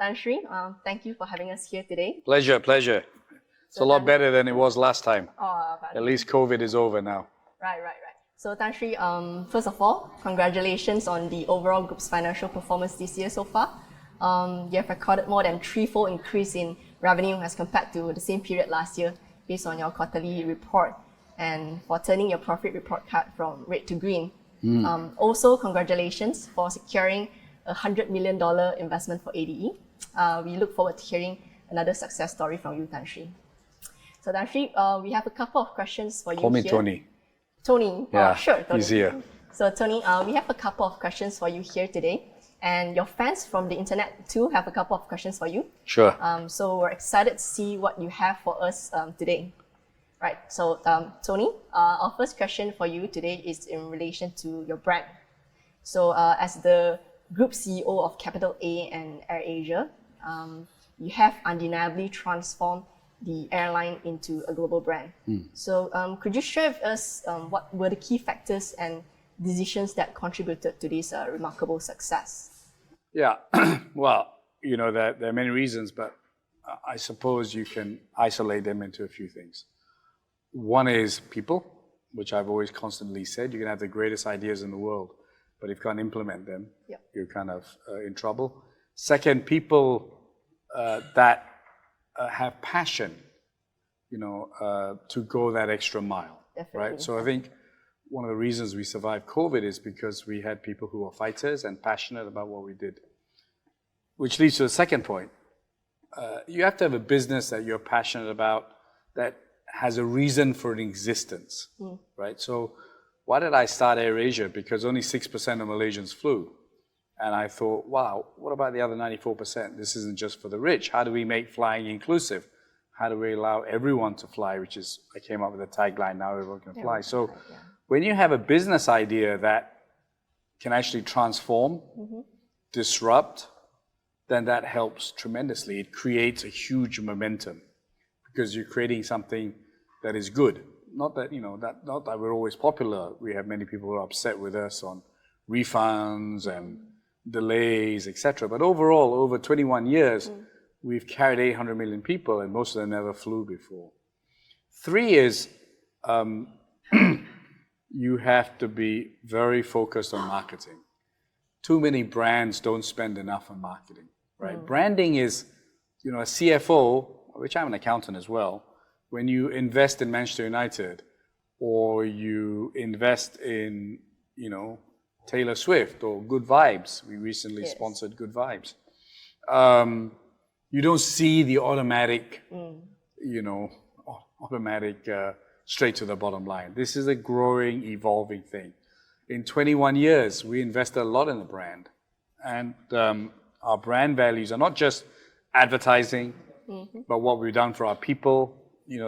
Tan Sri, thank you for having us here today. Pleasure. It's a lot better than it was last time. At least COVID is over now. Right. So Tan Sri, first of all, congratulations on the overall group's financial performance this year so far. You have recorded more than threefold increase in revenue as compared to the same period last year based on your quarterly report, and for turning your profit report card from red to green. Also, congratulations for securing a $100 million investment for ADE. We look forward to hearing another success story from you, Tan Sri. So Tan Sri, we have a couple of questions for you. Call me here. Tony. Tony? Yeah, sure, Tony. easier. So Tony, we have a couple of questions for you here today. And your fans from the internet too have a couple of questions for you. Sure. So we're excited to see what you have for us today. Right, so Tony, our first question for you today is in relation to your brand. So as the Group CEO of Capital A and AirAsia, you have undeniably transformed the airline into a global brand. So could you share with us what were the key factors and decisions that contributed to this remarkable success? Yeah, well, there are many reasons, but I suppose you can isolate them into a few things. One is people, which I've always constantly said. You can have the greatest ideas in the world, but if you can't implement them, you're kind of in trouble. Second, people that have passion, to go that extra mile. Definitely. Right? So I think one of the reasons we survived COVID is because we had people who were fighters and passionate about what we did. Which leads to the second point. You have to have a business that you're passionate about that has a reason for an existence, right? So why did I start AirAsia? Because only 6% of Malaysians flew. And I thought, wow, what about the other 94%? This isn't just for the rich. How do we make flying inclusive? How do we allow everyone to fly? Which is, I came up with a tagline, now everyone can fly. So when you have a business idea that can actually transform, disrupt, then that helps tremendously. It creates a huge momentum because you're creating something that is good. Not that, not that we're always popular. We have many people who are upset with us on refunds and delays, etc. But overall, over 21 years, we've carried 800 million people, and most of them never flew before. 3 is you have to be very focused on marketing. Too many brands don't spend enough on marketing, right? Branding is, a CFO, which I'm an accountant as well, when you invest in Manchester United or you invest in, Taylor Swift or Good Vibes. We recently sponsored Good Vibes. You don't see the automatic, straight to the bottom line. This is a growing, evolving thing. In 21 years, we invested a lot in the brand. And our brand values are not just advertising, but what we've done for our people,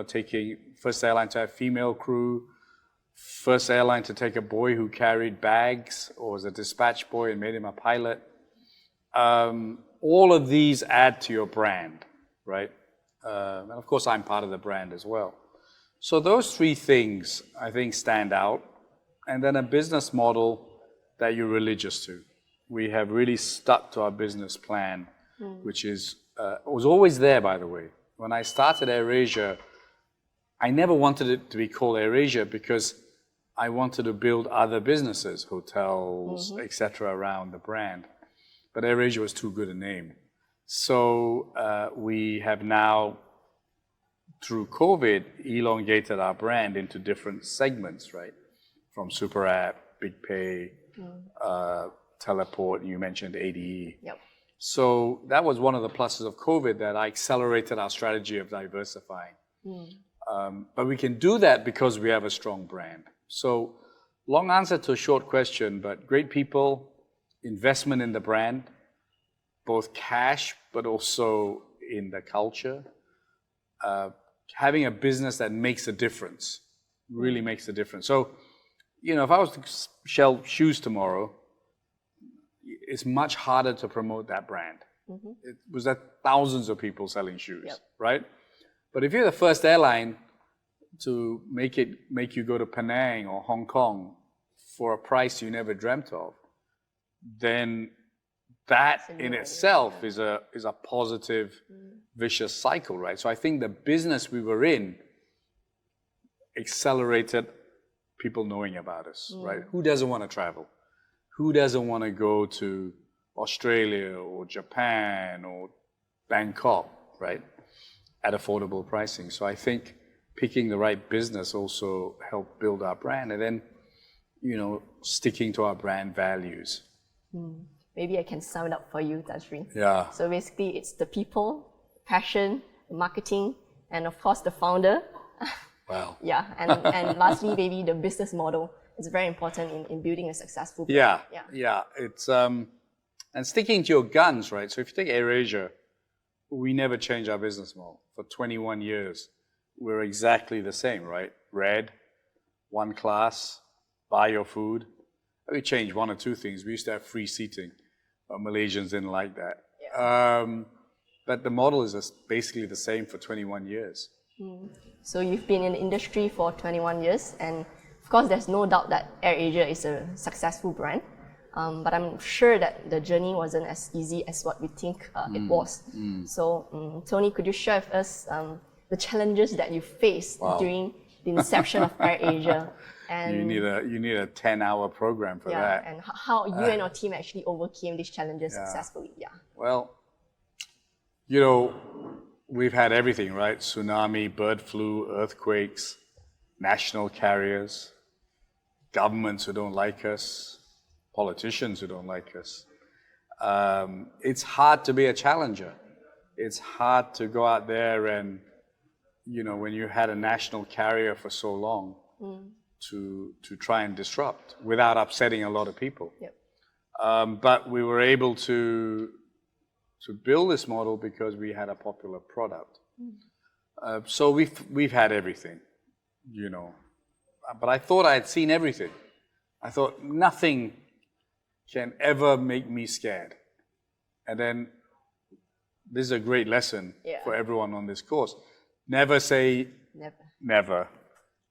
taking first airline to have female crew, first airline to take a boy who carried bags or was a dispatch boy and made him a pilot. All of these add to your brand, right? And of course, I'm part of the brand as well. So those 3 things, I think, stand out. And then a business model that you're religious to. We have really stuck to our business plan, which was always there, by the way. When I started AirAsia, I never wanted it to be called AirAsia because I wanted to build other businesses, hotels, etc., around the brand. But AirAsia was too good a name. So we have now, through COVID, elongated our brand into different segments, right? From Super App, Big Pay, Teleport, you mentioned ADE. So that was one of the pluses of COVID, that I accelerated our strategy of diversifying. But we can do that because we have a strong brand. So long answer to a short question, but great people, investment in the brand, both cash, but also in the culture. Having a business that makes a difference, really makes a difference. So, if I was to sell shoes tomorrow, it's much harder to promote that brand. It was that thousands of people selling shoes, right? But if you're the first airline to make you go to Penang or Hong Kong for a price you never dreamt of, then that in itself is a positive, vicious cycle, right? So I think the business we were in accelerated people knowing about us, right? Who doesn't want to travel? Who doesn't want to go to Australia or Japan or Bangkok, right? At affordable pricing. So I think picking the right business also helped build our brand, and then, sticking to our brand values. Maybe I can sum it up for you, Tashri. Yeah. So basically, it's the people, passion, marketing, and of course the founder. Wow. Yeah, and lastly, maybe the business model is very important in building a successful brand. Yeah. It's and sticking to your guns, right? So if you take AirAsia, we never changed our business model for 21 years. We're exactly the same, right? Red, one class, buy your food. We changed one or two things. We used to have free seating. Malaysians didn't like that. Yeah. But the model is basically the same for 21 years. So you've been in the industry for 21 years, and of course there's no doubt that AirAsia is a successful brand. But I'm sure that the journey wasn't as easy as what we think it was. So Tony, could you share with us the challenges that you faced during the inception of AirAsia? And you need a 10-hour program for that. And how you and your team actually overcame these challenges successfully. Yeah. Well, we've had everything, right? Tsunami, bird flu, earthquakes, national carriers, governments who don't like us, politicians who don't like us. It's hard to be a challenger. It's hard to go out there and, when you had a national carrier for so long, to try and disrupt without upsetting a lot of people. Yep. But we were able to build this model because we had a popular product. So we've had everything, But I thought I had seen everything. I thought nothing can ever make me scared. And then this is a great lesson for everyone on this course. Never say never.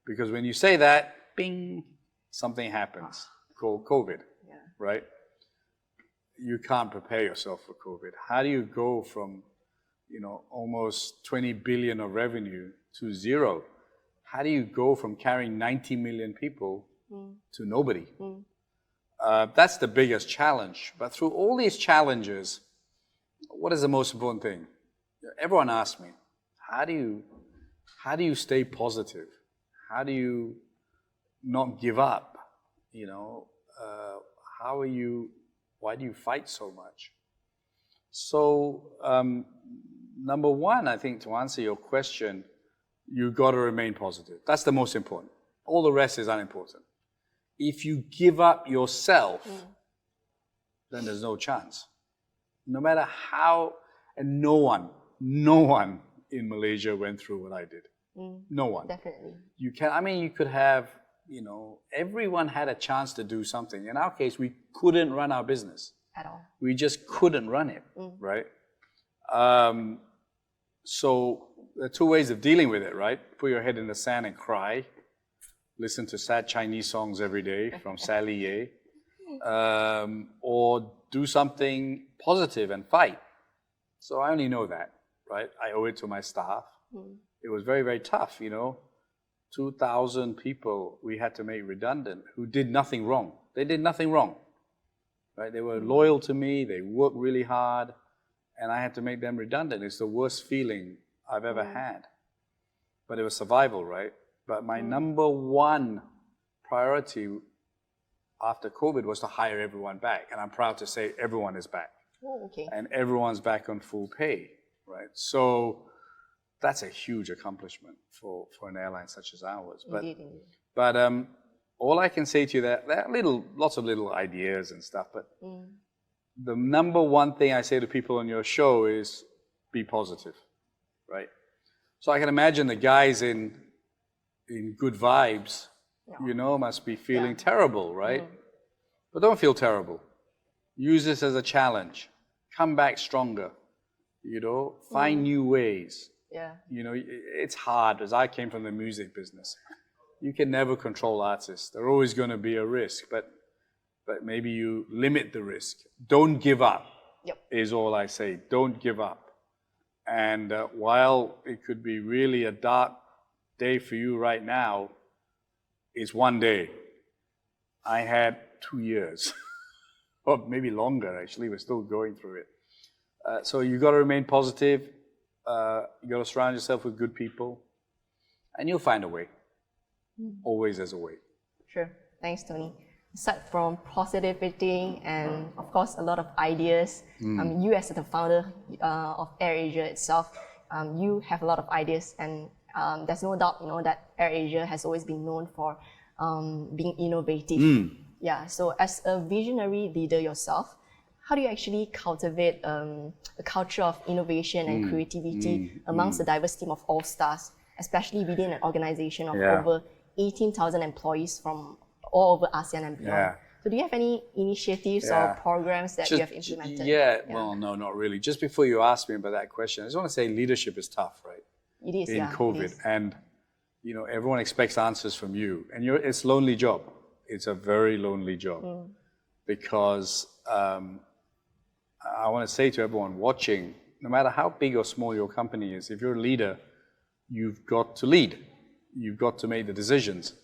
Because when you say that, bing, something happens called COVID, right? You can't prepare yourself for COVID. How do you go from, almost 20 billion of revenue to zero? How do you go from carrying 90 million people to nobody? That's the biggest challenge. But through all these challenges, what is the most important thing? Everyone asks me, how do you stay positive? How do you not give up? Why do you fight so much? So, number one, I think to answer your question, you got to remain positive. That's the most important. All the rest is unimportant. If you give up yourself, then there's no chance. No matter how, and no one in Malaysia went through what I did. No one. Definitely. You could have, everyone had a chance to do something. In our case, we couldn't run our business. At all. We just couldn't run it, right? So there are two ways of dealing with it, right? Put your head in the sand and cry. Listen to sad Chinese songs every day from Sally Ye. Or do something positive and fight. So I only know that, right? I owe it to my staff. It was very, very tough, 2,000 people we had to make redundant who did nothing wrong. They did nothing wrong, right? They were loyal to me. They worked really hard, and I had to make them redundant. It's the worst feeling I've ever had. But it was survival, right? But my number one priority after COVID was to hire everyone back. And I'm proud to say everyone is back. Oh, okay. And everyone's back on full pay, right? So that's a huge accomplishment for an airline such as ours. Indeed. But all I can say to you, there are lots of little ideas and stuff, but the number one thing I say to people on your show is be positive, right? So I can imagine the guys in good vibes, must be feeling terrible, right? But don't feel terrible. Use this as a challenge. Come back stronger, find new ways. Yeah. It's hard, as I came from the music business. You can never control artists. There's always going to be a risk, but maybe you limit the risk. Don't give up. Yep. is all I say. Don't give up. And while it could be really a dark day for you right now, it's one day. I had 2 years, or maybe longer actually. We're still going through it. So you got to remain positive. You got to surround yourself with good people, and you'll find a way. Always there's a way. Sure. Thanks, Tony. Aside from positivity and, of course, a lot of ideas, you as the founder of AirAsia itself, you have a lot of ideas, and there's no doubt, that AirAsia has always been known for being innovative. Yeah. So, as a visionary leader yourself, how do you actually cultivate a culture of innovation and creativity amongst the diverse team of all stars, especially within an organization of over 18,000 employees from all over ASEAN and beyond? Yeah. So do you have any initiatives or programs that you have implemented? Well, no, not really. Just before you ask me about that question, I just want to say leadership is tough, right? It is, in COVID. And, everyone expects answers from you. And it's a lonely job. It's a very lonely job. Because I want to say to everyone watching, no matter how big or small your company is, if you're a leader, you've got to lead. You've got to make the decisions.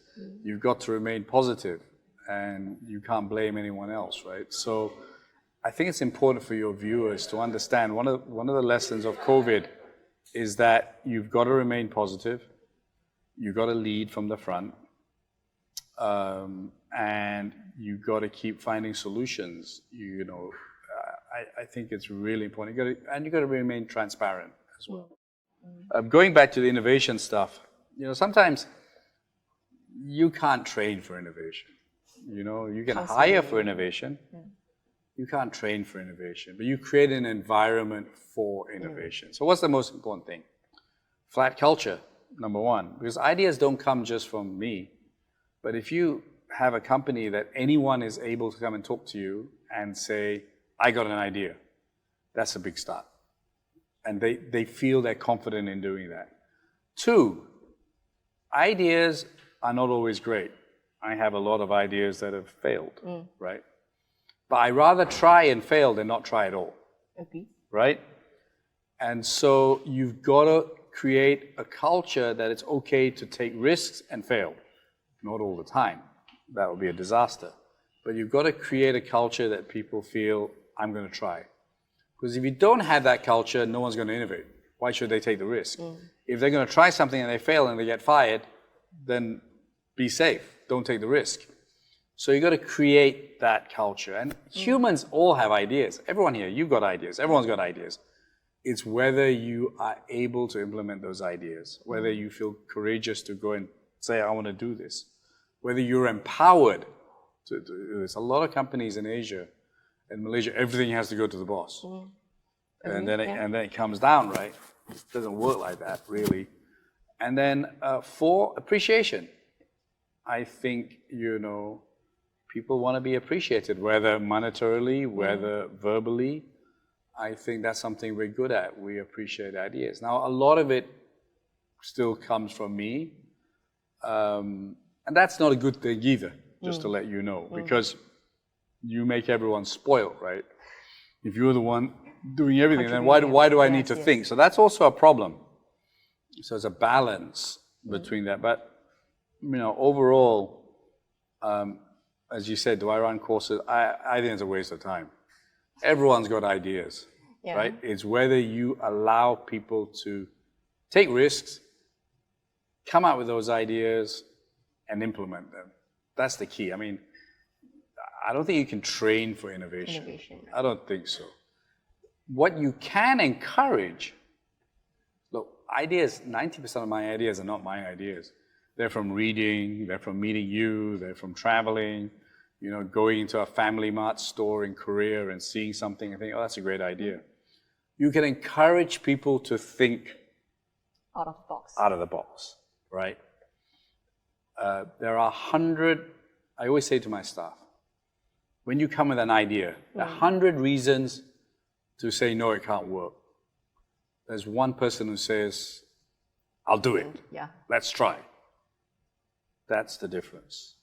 You've got to remain positive, and you can't blame anyone else, right? So I think it's important for your viewers to understand one of the lessons of COVID is that you've got to remain positive. You've got to lead from the front, and you've got to keep finding solutions. I think it's really important. You've got to remain transparent as well. Going back to the innovation stuff, sometimes you can't train for innovation. You can hire for innovation. You can't train for innovation, but you create an environment for innovation. So what's the most important thing? Flat culture, number one, because ideas don't come just from me. But if you have a company that anyone is able to come and talk to you and say, I got an idea, that's a big start. And they feel they're confident in doing that. 2, ideas are not always great. I have a lot of ideas that have failed, right? But I rather try and fail than not try at all. Okay. Right? And so you've got to create a culture that it's okay to take risks and fail. Not all the time. That would be a disaster. But you've got to create a culture that people feel, I'm going to try. Because if you don't have that culture, no one's going to innovate. Why should they take the risk? If they're going to try something and they fail and they get fired, then be safe. Don't take the risk. So you've got to create that culture. And humans all have ideas. Everyone here, you've got ideas. Everyone's got ideas. It's whether you are able to implement those ideas, whether you feel courageous to go and say, I want to do this, whether you're empowered to do this. A lot of companies in Asia and Malaysia, everything has to go to the boss. And then it comes down, right? It doesn't work like that, really. And then 4, appreciation. I think, people want to be appreciated, whether monetarily, whether verbally. I think that's something we're good at. We appreciate ideas. Now, a lot of it still comes from me. And that's not a good thing either, just to let you know, because you make everyone spoiled, right? If you're the one doing everything, then why do I need to think? So that's also a problem. So it's a balance between that. But, overall, as you said, do I run courses? I think it's a waste of time. Everyone's got ideas, right? It's whether you allow people to take risks, come out with those ideas, and implement them. That's the key. I mean, I don't think you can train for innovation. I don't think so. What you can encourage, look, ideas, 90% of my ideas are not my ideas. They're from reading, they're from meeting you, they're from traveling, going into a Family Mart store in Korea and seeing something and think, oh, that's a great idea. You can encourage people to think out of the box. Out of the box, right? There are 100, I always say to my staff, when you come with an idea, 100 reasons to say, no, it can't work. There's one person who says, I'll do it. Let's try. That's the difference.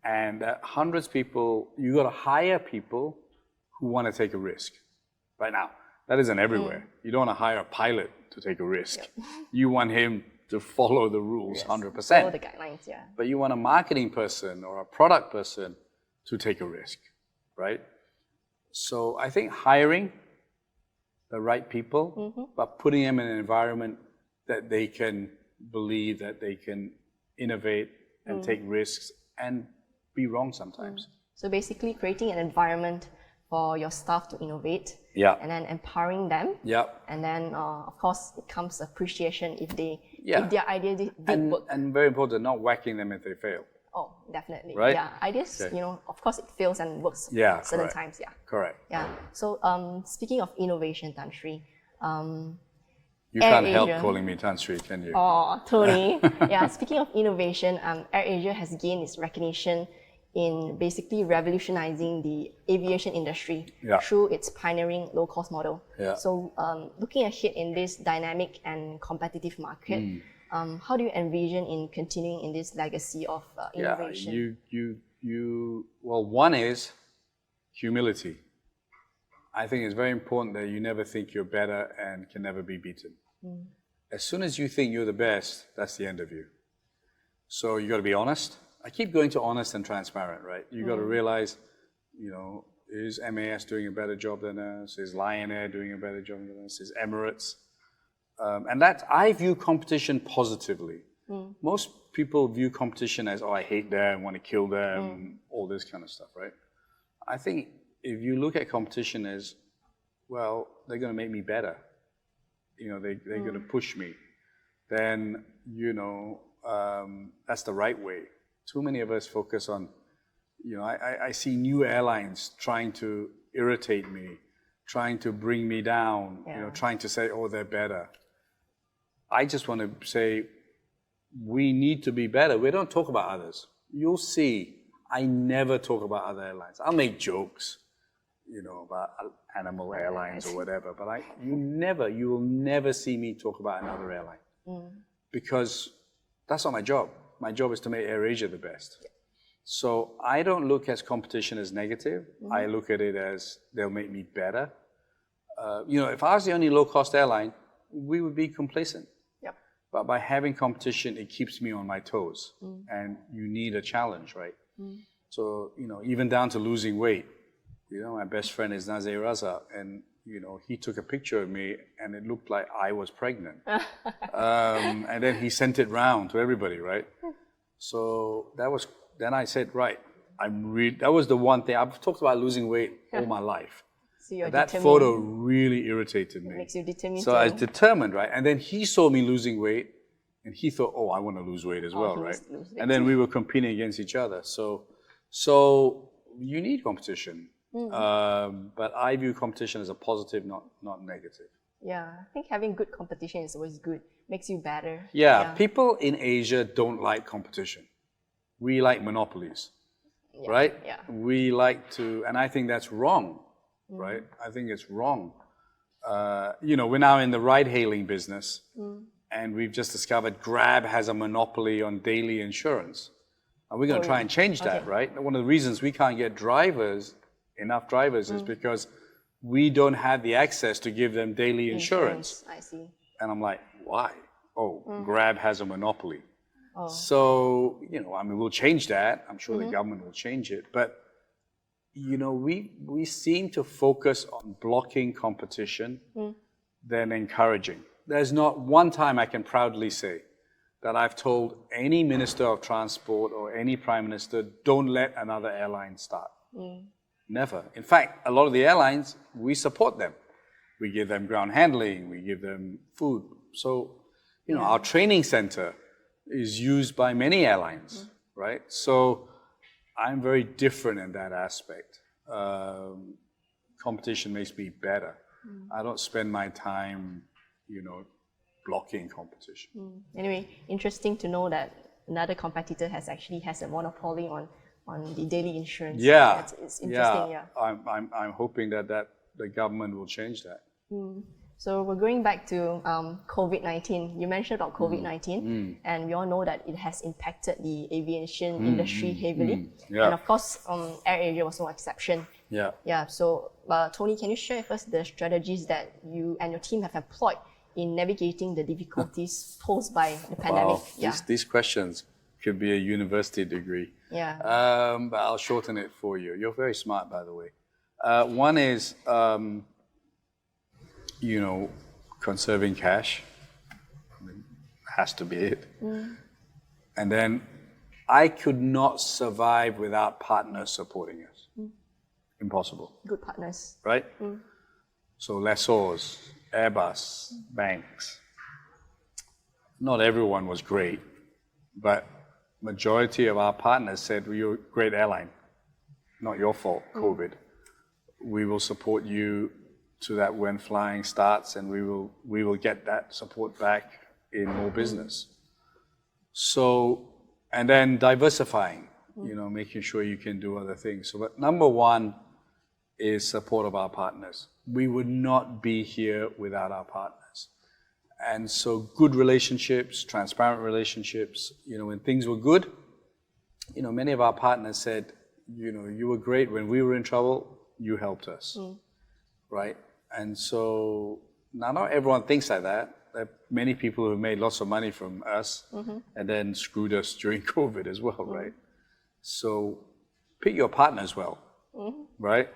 And hundreds of people, you got to hire people who want to take a risk. right now. That isn't everywhere. You don't want to hire a pilot to take a risk. You want him to follow the rules 100%. Follow the guidelines, yeah. But you want a marketing person or a product person to take a risk, right? So I think hiring the right people, but putting them in an environment that they can believe that they can innovate and take risks and be wrong sometimes. So basically creating an environment for your staff to innovate, and then empowering them, and then of course it comes appreciation if their idea did work. And very important, not whacking them if they fail. Oh, definitely. Right? Yeah, ideas, of course it fails and works certain times. Yeah. Correct. Yeah. So speaking of innovation, Tan Sri, you can't help calling me Tan Sri, can you? Oh, Tony. Yeah. Speaking of innovation, AirAsia has gained its recognition in basically revolutionizing the aviation industry through its pioneering low-cost model. So looking ahead in this dynamic and competitive market, how do you envision in continuing in this legacy of innovation? Well, one is humility. I think it's very important that you never think you're better and can never be beaten. As soon as you think you're the best, that's the end of you. So you got to be honest. I keep going to honest and transparent, right? You got to realize, is MAS doing a better job than us? Is Lion Air doing a better job than us? Is Emirates? And that, I view competition positively. Most people view competition as, oh, I hate them, want to kill them, all this kind of stuff, right? I think if you look at competition as, well, they're going to make me better. They're going to push me. Then, that's the right way. Too many of us focus on, I see new airlines trying to irritate me, trying to bring me down, trying to say, oh, they're better. I just want to say, we need to be better. We don't talk about others. You'll see, I never talk about other airlines. I'll make jokes, about animal airlines or whatever, but you will never see me talk about another airline because that's not my job. My job is to make AirAsia the best. So I don't look at competition as negative. I look at it as they'll make me better. If I was the only low-cost airline, we would be complacent. But by having competition, it keeps me on my toes. And you need a challenge, right? So, even down to losing weight. My best friend is Nazir Raza, and he took a picture of me and it looked like I was pregnant. And then he sent it round to everybody, right? So then I said, right, that was the one thing. I've talked about losing weight all my life. So that photo really irritated me. It makes you determined. So I was determined, right? And then he saw me losing weight and he thought, oh, I want to lose weight as well, right? And then we were competing against each other. So you need competition. But I view competition as a positive, not negative. Yeah, I think having good competition is always good. Makes you better. Yeah, people in Asia don't like competition. We like monopolies, right? Yeah. We like to, and I think that's wrong, right? I think it's wrong. We're now in the ride-hailing business, and we've just discovered Grab has a monopoly on daily insurance. And we're going to try and change that, right? One of the reasons we can't get enough drivers is because we don't have the access to give them daily insurance. I see. And I'm like, why? Oh, Grab has a monopoly. So, we'll change that. I'm sure the government will change it. But, we seem to focus on blocking competition than encouraging. There's not one time I can proudly say that I've told any Minister of Transport or any Prime Minister, don't let another airline start. Never. In fact, a lot of the airlines, we support them. We give them ground handling, we give them food. So, our training center is used by many airlines, right? So I'm very different in that aspect. Competition makes me better. I don't spend my time, blocking competition. Anyway, interesting to know that another competitor has a monopoly on the daily insurance. Yeah, it's interesting. Yeah. I'm hoping that the government will change that. So we're going back to COVID-19. You mentioned about COVID-19, and we all know that it has impacted the aviation industry heavily. And of course, AirAsia was no exception. Yeah. Yeah, so Tony, can you share with us the strategies that you and your team have employed in navigating the difficulties posed by the pandemic? Wow, these questions could be a university degree. Yeah. But I'll shorten it for you. You're very smart, by the way. One is, conserving cash. Has to be it. And then I could not survive without partners supporting us. Impossible. Good partners. Right? So lessors, Airbus, banks. Not everyone was great, but majority of our partners said, well, you're a great airline. Not your fault, COVID. We will support you so that when flying starts, and we will get that support back in more business. So, and then diversifying, making sure you can do other things. So, but number one is support of our partners. We would not be here without our partners. And so good relationships, transparent relationships, when things were good, many of our partners said, you were great when we were in trouble, you helped us, right? And so now not everyone thinks like that. There are many people who have made lots of money from us and then screwed us during COVID as well, right? So pick your partners well, right?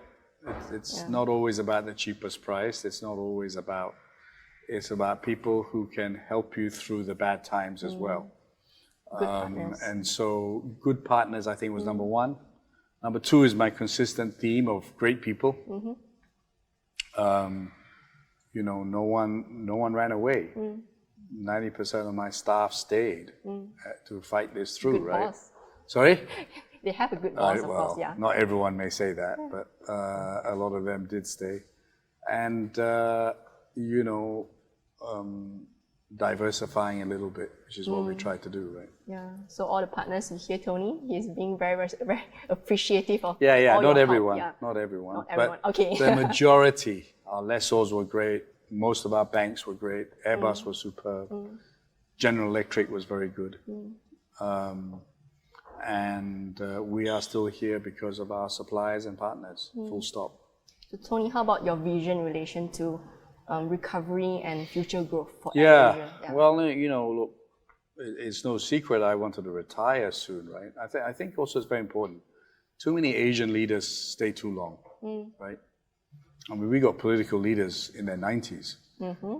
It's not always about the cheapest price. It's not always about, it's about people who can help you through the bad times as well. Good partners. And so good partners, I think, was number one. Number two is my consistent theme of great people. No one ran away. 90% of my staff stayed to fight this through, Good right? boss. Sorry? They have a good boss, of course, yeah. Not everyone may say that, but a lot of them did stay. And, diversifying a little bit, which is what we try to do, right? Yeah. So all the partners you hear, Tony, he's being very, very, very appreciative of all not your everyone, help. not everyone. Not everyone, but okay. the majority, our lessors were great. Most of our banks were great. Airbus was superb. General Electric was very good. And we are still here because of our suppliers and partners, full stop. So Tony, how about your vision in relation to recovery and future growth for Yeah. AirAsia? Well, look, it's no secret I wanted to retire soon, right? I think also it's very important. Too many Asian leaders stay too long, right? I mean, we got political leaders in their 90s,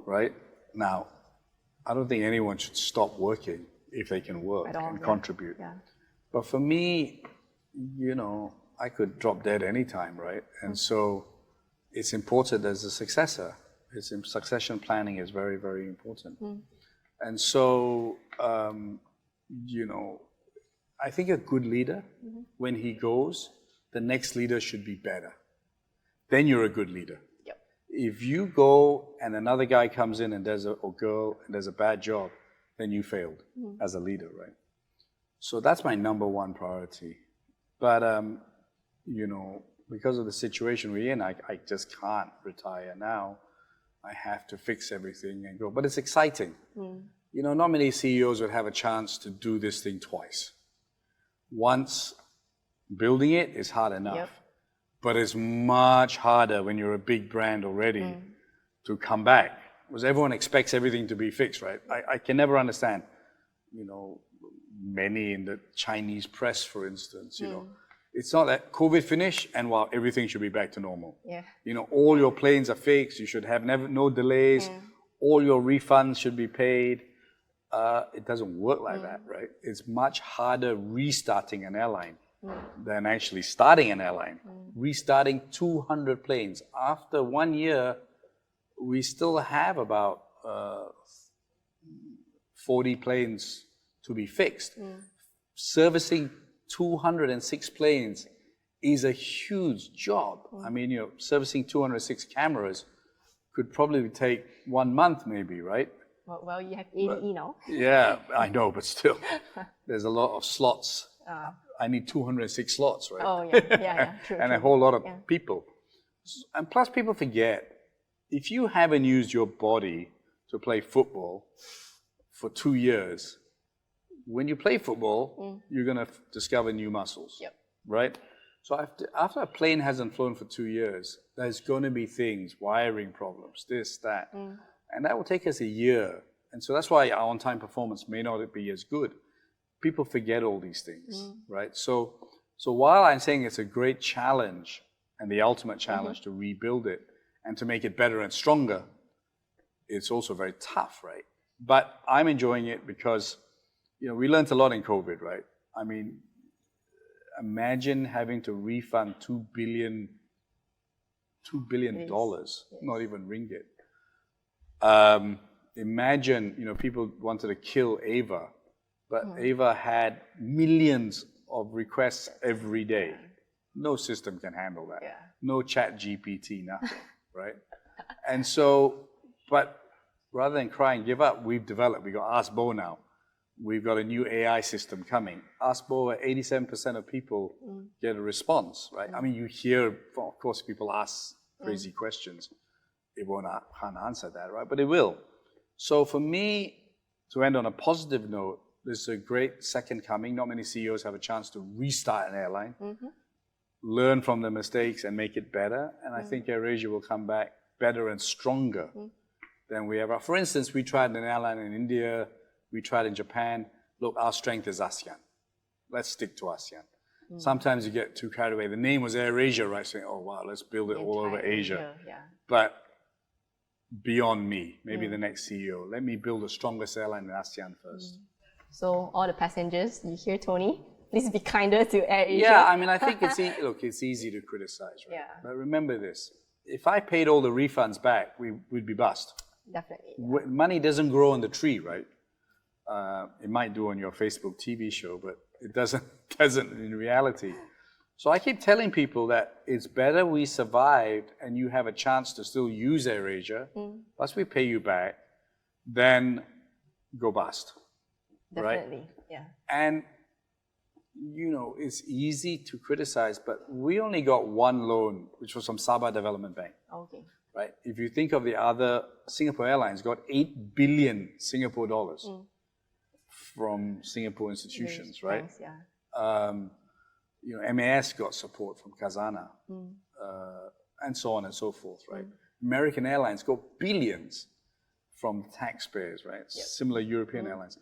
right? Now, I don't think anyone should stop working if they can work and contribute. Yeah. But for me, I could drop dead anytime, right? And so it's important as a successor. Succession planning is very, very important. And so, I think a good leader, when he goes, the next leader should be better. Then you're a good leader. Yep. If you go and another guy comes in and or girl and does a bad job, then you failed as a leader, right? So that's my number one priority. But, because of the situation we're in, I just can't retire now. I have to fix everything and go. But it's exciting. Not many CEOs would have a chance to do this thing twice. Once building it is hard enough, but it's much harder when you're a big brand already to come back, because everyone expects everything to be fixed, right? I can never understand, many in the Chinese press, for instance, it's not that COVID finished and everything should be back to normal. Yeah. All your planes are fixed. You should have no delays. All your refunds should be paid. It doesn't work like that, right? It's much harder restarting an airline than actually starting an airline. Restarting 200 planes. After 1 year, we still have about 40 planes to be fixed. Servicing 206 planes is a huge job. I mean, servicing 206 cameras could probably take 1 month maybe, right? Well, you have ADE now. Yeah, I know, but still, there's a lot of slots. I need 206 slots, right? Oh, yeah, true. And a whole lot of people. And plus people forget, if you haven't used your body to play football for 2 years, when you play football, you're going to discover new muscles, right? So after a plane hasn't flown for 2 years, there's going to be things, wiring problems, this, that. And that will take us a year. And so that's why our on-time performance may not be as good. People forget all these things, right? So while I'm saying it's a great challenge and the ultimate challenge to rebuild it and to make it better and stronger, it's also very tough, right? But I'm enjoying it because, we learned a lot in COVID, right? I mean, imagine having to refund $2 billion, not even ringgit. Imagine, people wanted to kill Ava, but Ava had millions of requests every day. No system can handle that. Yeah. No chat GPT, nothing, right? And so, but rather than cry and give up, we've got AskBo now. We've got a new AI system coming. AskBo, 87% of people get a response, right? I mean, you hear, of course, people ask crazy questions. It can't answer that, right? But it will. So for me, to end on a positive note, this is a great second coming. Not many CEOs have a chance to restart an airline, learn from the mistakes and make it better. And I think AirAsia will come back better and stronger than we ever. For instance, we tried an airline in India. We tried in Japan. Look, our strength is ASEAN. Let's stick to ASEAN. Sometimes you get too carried away. The name was AirAsia, right? Saying, oh, wow, let's build it all over Asia. But beyond me, maybe the next CEO, let me build the strongest airline in ASEAN first. So all the passengers, you hear Tony? Please be kinder to AirAsia. Yeah, I mean, I think it's easy to criticize, right? Yeah. But remember this. If I paid all the refunds back, we'd be bust. Definitely. Money doesn't grow on the tree, right? It might do on your Facebook TV show, but it doesn't in reality. So I keep telling people that it's better we survived and you have a chance to still use AirAsia, plus we pay you back, than go bust. Definitely, right? Yeah. And, it's easy to criticize, but we only got one loan, which was from Sabah Development Bank. Okay. Right? If you think of the other, Singapore Airlines got 8 billion Singapore dollars from Singapore institutions, right? Thanks, yeah. MAS got support from Khazanah, and so on and so forth, right? American Airlines got billions from taxpayers, right? Similar European airlines.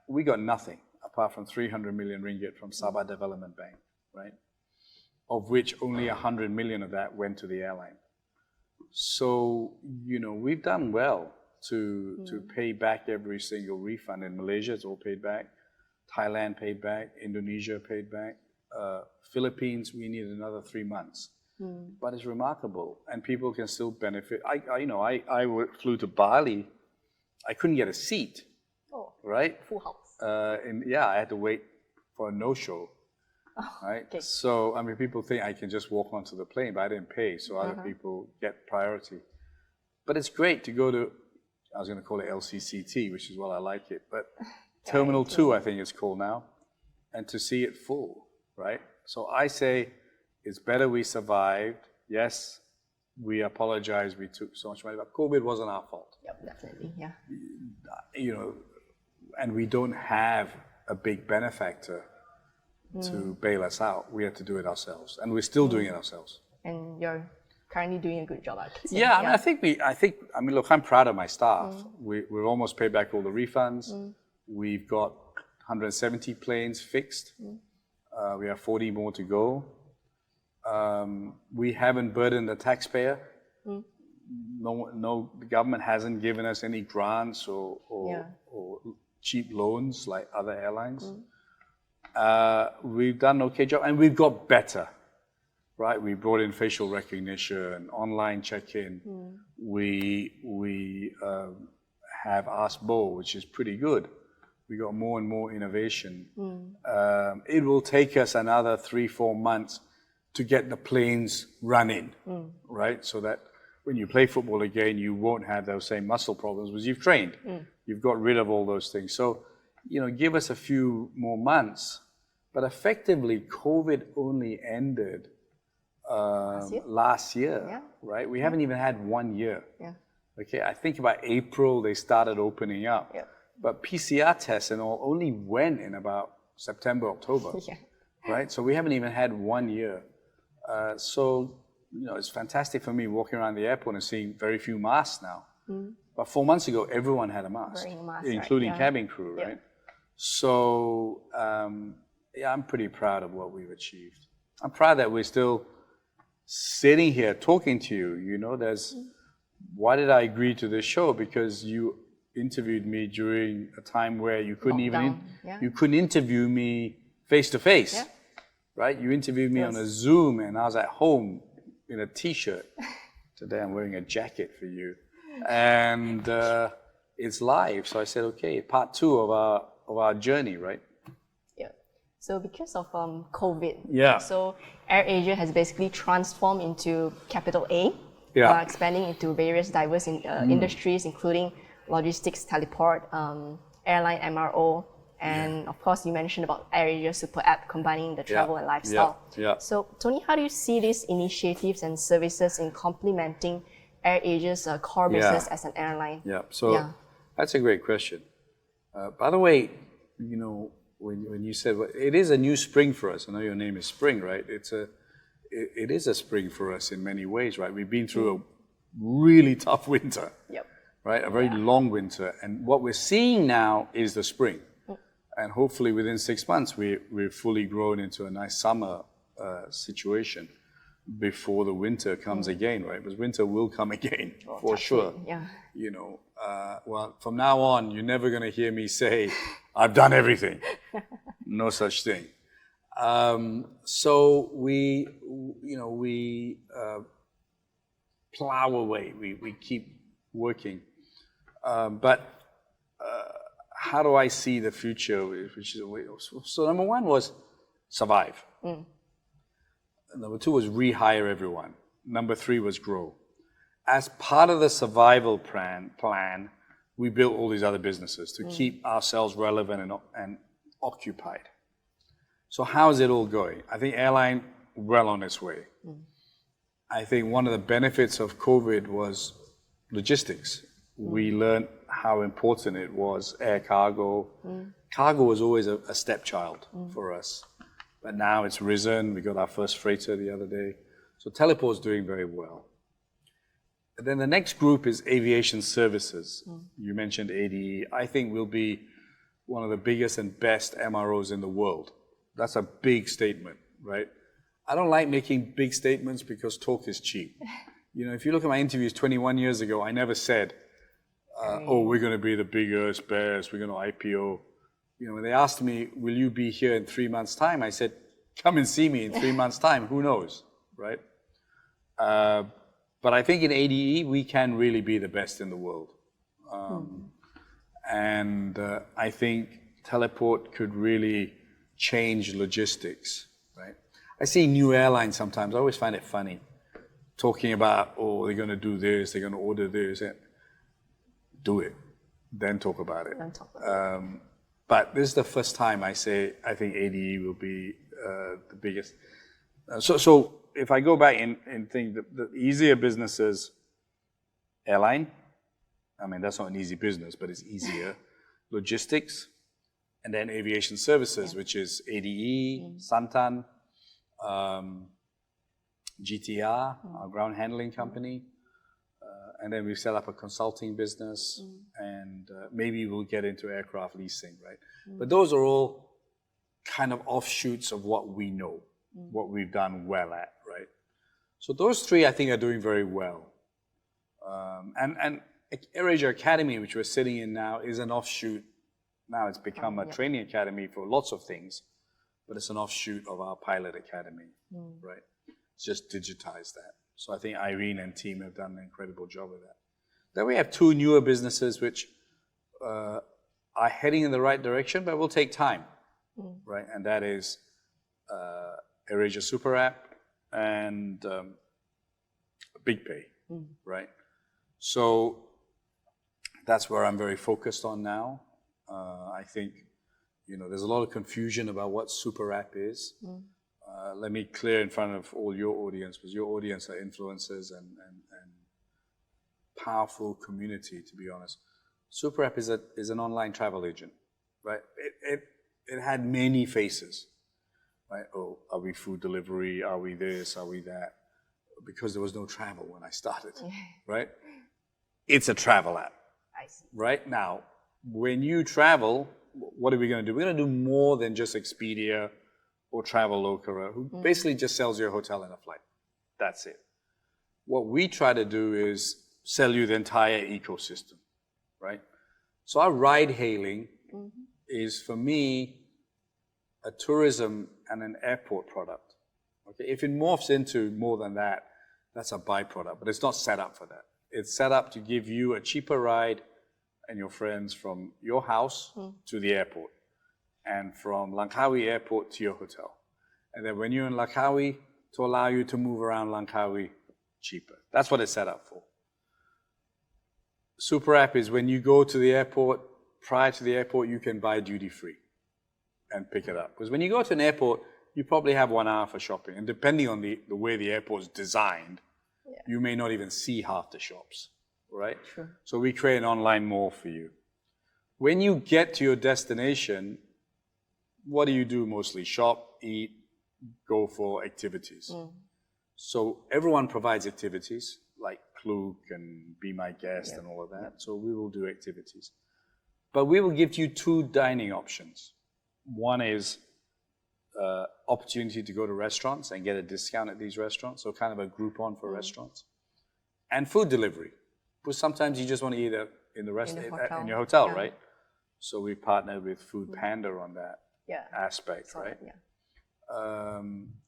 We got nothing apart from 300 million ringgit from Sabah Development Bank, right? Of which only 100 million of that went to the airline. So, we've done well to pay back every single refund. In Malaysia, it's all paid back. Thailand paid back. Indonesia paid back. Philippines, we need another 3 months. But it's remarkable, and people can still benefit. I flew to Bali. I couldn't get a seat, right? Full house. I had to wait for a no-show, right? Okay. So, people think I can just walk onto the plane, but I didn't pay, so other people get priority. But it's great to go to, I was going to call it LCCT, which is what I like it, but Terminal 2, I think it's called now, and to see it full, right? So I say it's better we survived. Yes, we apologize we took so much money, but COVID wasn't our fault. Yep, definitely, yeah. And we don't have a big benefactor to bail us out. We had to do it ourselves, and we're still doing it ourselves. And you're currently doing a good job, I could say. Yeah, look, I'm proud of my staff. We've almost paid back all the refunds. We've got 170 planes fixed. We have 40 more to go. We haven't burdened the taxpayer. No, the government hasn't given us any grants or cheap loans like other airlines. We've done an okay job, and we've got better, right? We brought in facial recognition, online check-in. We have AskBo, which is pretty good. We got more and more innovation. It will take us another 3-4 months to get the planes running, right? So that when you play football again, you won't have those same muscle problems because you've trained. You've got rid of all those things. So, give us a few more months. But effectively, COVID only ended last year, right? We haven't even had 1 year. Okay, I think about April, they started opening up. But PCR tests and all only went in about September, October. right? So we haven't even had 1 year. So, it's fantastic for me walking around the airport and seeing very few masks now. But 4 months ago, everyone had a mask, Wearing a mask, including right? cabin crew, right? So, I'm pretty proud of what we've achieved. I'm proud that we're still sitting here talking to you. Why did I agree to this show? Because you interviewed me during a time where you couldn't you couldn't interview me face to face, right? You interviewed me on a Zoom, and I was at home in a t-shirt. Today I'm wearing a jacket for you, and it's live. So I said, okay, part 2 of our journey, right? Yeah. So because of COVID, so AirAsia has basically transformed into capital A, expanding into various diverse industries, including logistics, teleport, airline, MRO, and of course you mentioned about AirAsia Super App combining the travel and lifestyle. So Tony, how do you see these initiatives and services in complementing AirAsia's core business as an airline? So that's a great question. By the way, when you said, it is a new spring for us. I know your name is Spring, right? It is a spring for us in many ways, right? We've been through a really tough winter, right? A very long winter. And what we're seeing now is the spring. And hopefully within 6 months, we're fully grown into a nice summer situation before the winter comes again, right? Because winter will come again, for sure. Well, from now on, you're never going to hear me say, I've done everything. No such thing. So we plow away. We keep working. But how do I see the future? So number 1 was survive. Number 2 was rehire everyone. Number 3 was grow. As part of the survival plan, we built all these other businesses to keep ourselves relevant and occupied. So how is it all going? I think airline, well on its way. I think one of the benefits of COVID was logistics. We learned how important it was, air cargo. Cargo was always a stepchild for us. But now it's risen. We got our first freighter the other day. So Teleport's doing very well. And then the next group is aviation services. You mentioned ADE. I think we'll be one of the biggest and best MROs in the world. That's a big statement, right? I don't like making big statements because talk is cheap. If you look at my interviews 21 years ago, I never said, we're going to be the biggest, best, we're going to IPO. When they asked me, will you be here in 3 months' time? I said, come and see me in 3 months' time. Who knows, right? But I think in ADE, we can really be the best in the world. And I think Teleport could really change logistics, right? I see new airlines sometimes. I always find it funny. Talking about, they're going to do this, they're going to order this. Do it. Then talk about it. But this is the first time I say I think ADE will be the biggest. So if I go back and think the easier businesses, airline, I mean, that's not an easy business, but it's easier. Logistics, and then aviation services, which is ADE, Santan, GTR, our ground handling company. And then we set up a consulting business, and maybe we'll get into aircraft leasing, right? But those are all kind of offshoots of what we know, what we've done well at, right? So those 3, I think, are doing very well. And AirAsia Academy, which we're sitting in now, is an offshoot. Now it's become a training academy for lots of things, but it's an offshoot of our pilot academy, right? It's just digitized that. So I think Irene and team have done an incredible job with that. Then we have 2 newer businesses which are heading in the right direction, but will take time, right? And that is AirAsia Super App and BigPay, right? So that's where I'm very focused on now. I think, there's a lot of confusion about what Super App is. Let me clear in front of all your audience, because your audience are influencers and powerful community, to be honest. Super App is an online travel agent, right? It had many faces. right? Oh, are we food delivery? Are we this? Are we that? Because there was no travel when I started, right? It's a travel app, I see. right? Now, when you travel, what are we going to do? We're going to do more than just Expedia or Traveloka, who basically just sells you a hotel and a flight. That's it. What we try to do is sell you the entire ecosystem, right? So our ride hailing is, for me, a tourism and an airport product. Okay, if it morphs into more than that, that's a byproduct, but it's not set up for that. It's set up to give you a cheaper ride and your friends from your house to the airport, and from Langkawi Airport to your hotel. And then when you're in Langkawi, to allow you to move around Langkawi cheaper. That's what it's set up for. Super app is when you go to the airport, prior to the airport, you can buy duty free and pick it up. Because when you go to an airport, you probably have 1 hour for shopping. And depending on the way the airport is designed, you may not even see half the shops, right? Sure. So we create an online mall for you. When you get to your destination, what do you do mostly? Shop, eat, go for activities. So everyone provides activities like Klook and Be My Guest and all of that. So we will do activities. But we will give you 2 dining options. One is opportunity to go to restaurants and get a discount at these restaurants, so kind of a Groupon for restaurants. And food delivery, because sometimes you just want to eat in your hotel, right? So we partnered with Food Panda on that aspect, right?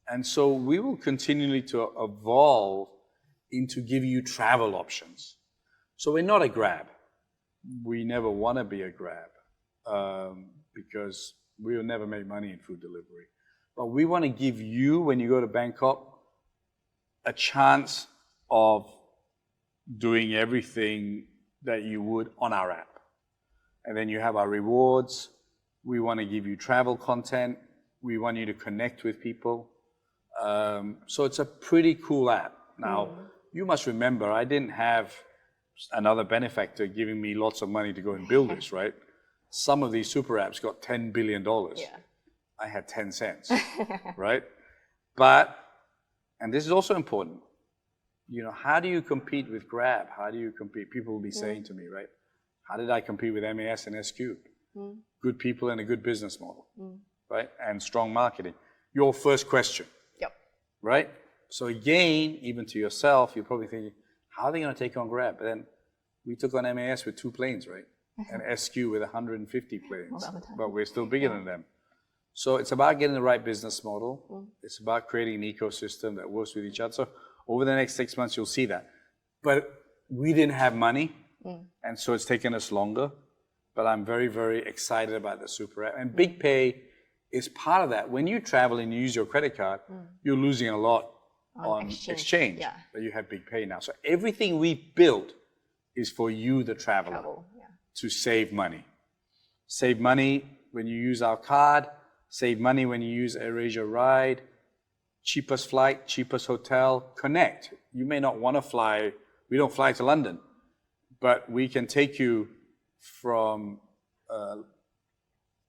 And so we will continually to evolve into giving you travel options. So we're not a Grab. We never want to be a Grab because we will never make money in food delivery. But we want to give you, when you go to Bangkok, a chance of doing everything that you would on our app. And then you have our rewards. We want to give you travel content. We want you to connect with people. So it's a pretty cool app. Now, you must remember, I didn't have another benefactor giving me lots of money to go and build this, right? Some of these super apps got $10 billion. I had 10 cents, right? But, and this is also important, you know, how do you compete with Grab? How do you compete? People will be saying to me, right? How did I compete with MAS and SQ? Good people and a good business model, right? And strong marketing. Your first question, right? So again, even to yourself, you're probably thinking, how are they going to take on Grab? But then we took on MAS with 2 planes, right? And SQ with 150 planes, but we're still bigger than them. So it's about getting the right business model. It's about creating an ecosystem that works with each other. So over the next 6 months, you'll see that. But we didn't have money, and so it's taken us longer. But I'm very, very excited about the super app. And Big Pay is part of that. When you travel and you use your credit card, you're losing a lot on exchange. But you have Big Pay now. So everything we built is for you, the traveler, to save money. Save money when you use our card. Save money when you use AirAsia Ride. Cheapest flight, cheapest hotel. Connect. You may not want to fly. We don't fly to London. But we can take you from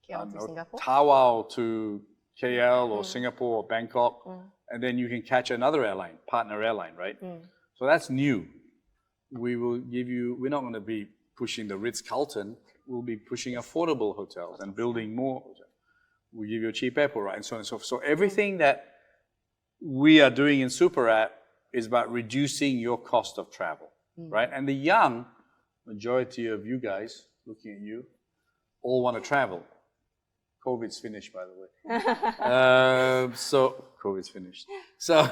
Tawau to KL or Singapore or Bangkok. And then you can catch another airline, partner airline, right? So that's new. We will give you, we're not going to be pushing the Ritz-Carlton. We'll be pushing affordable hotels and building more hotels. We'll give you a cheap airport ride and so on and so forth. So everything that we are doing in Super App is about reducing your cost of travel, right? And the young majority of you guys, looking at you, all want to travel. COVID's finished, by the way. So COVID's finished. So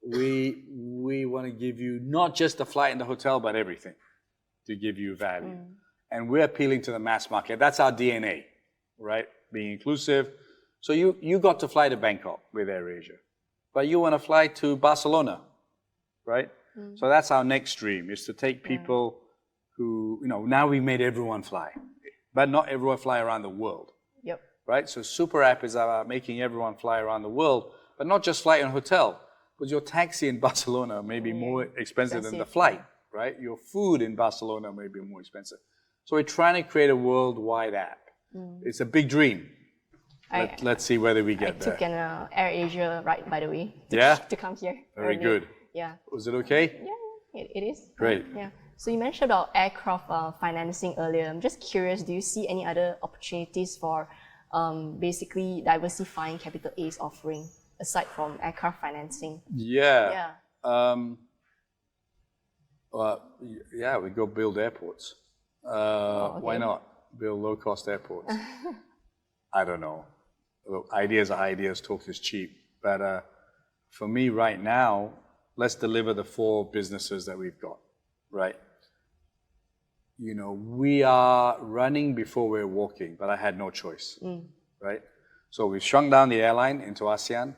we want to give you not just the flight and the hotel, but everything to give you value. And we're appealing to the mass market. That's our DNA, right? Being inclusive. So you got to fly to Bangkok with AirAsia, but you want to fly to Barcelona, right? So that's our next dream, is to take people who, you know, now we made everyone fly, but not everyone fly around the world, right? So Super App is about making everyone fly around the world, but not just fly in a hotel, because your taxi in Barcelona may be more expensive than the flight, right? Your food in Barcelona may be more expensive. So we're trying to create a worldwide app. It's a big dream, Let's see whether we get I took an AirAsia ride, by the way, to come here. Very good. Yeah. Was it okay? Yeah, it is. Great. Yeah. So you mentioned about aircraft financing earlier. I'm just curious, do you see any other opportunities for basically diversifying Capital A's offering aside from aircraft financing? Yeah. We go build airports. Why not build low-cost airports? I don't know. Look, ideas are ideas, talk is cheap. But for me right now, let's deliver the 4 businesses that we've got, right? You know, we are running before we're walking, but I had no choice, right? So we've shrunk down the airline into ASEAN.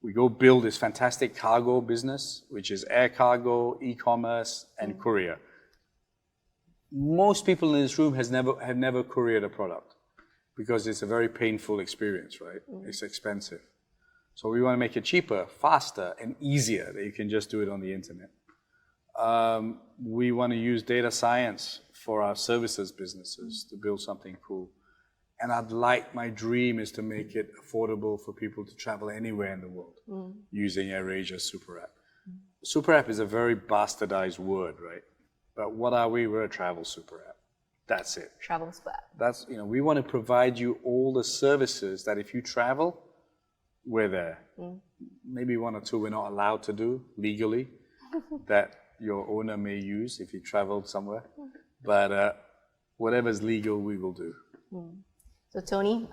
We go build this fantastic cargo business, which is air cargo, e-commerce, and courier. Most people in this room have never couriered a product because it's a very painful experience, right? It's expensive. So we want to make it cheaper, faster, and easier that you can just do it on the internet. We want to use data science for our services businesses to build something cool. And my dream is to make it affordable for people to travel anywhere in the world using AirAsia Super App. Super App is a very bastardized word, right? But what are we? We're a travel super app. That's it. Travel super app. That's, we want to provide you all the services that if you travel, we're there. Maybe 1 or 2 we're not allowed to do legally that your owner may use if you traveled somewhere. But whatever's legal, we will do. So Tony,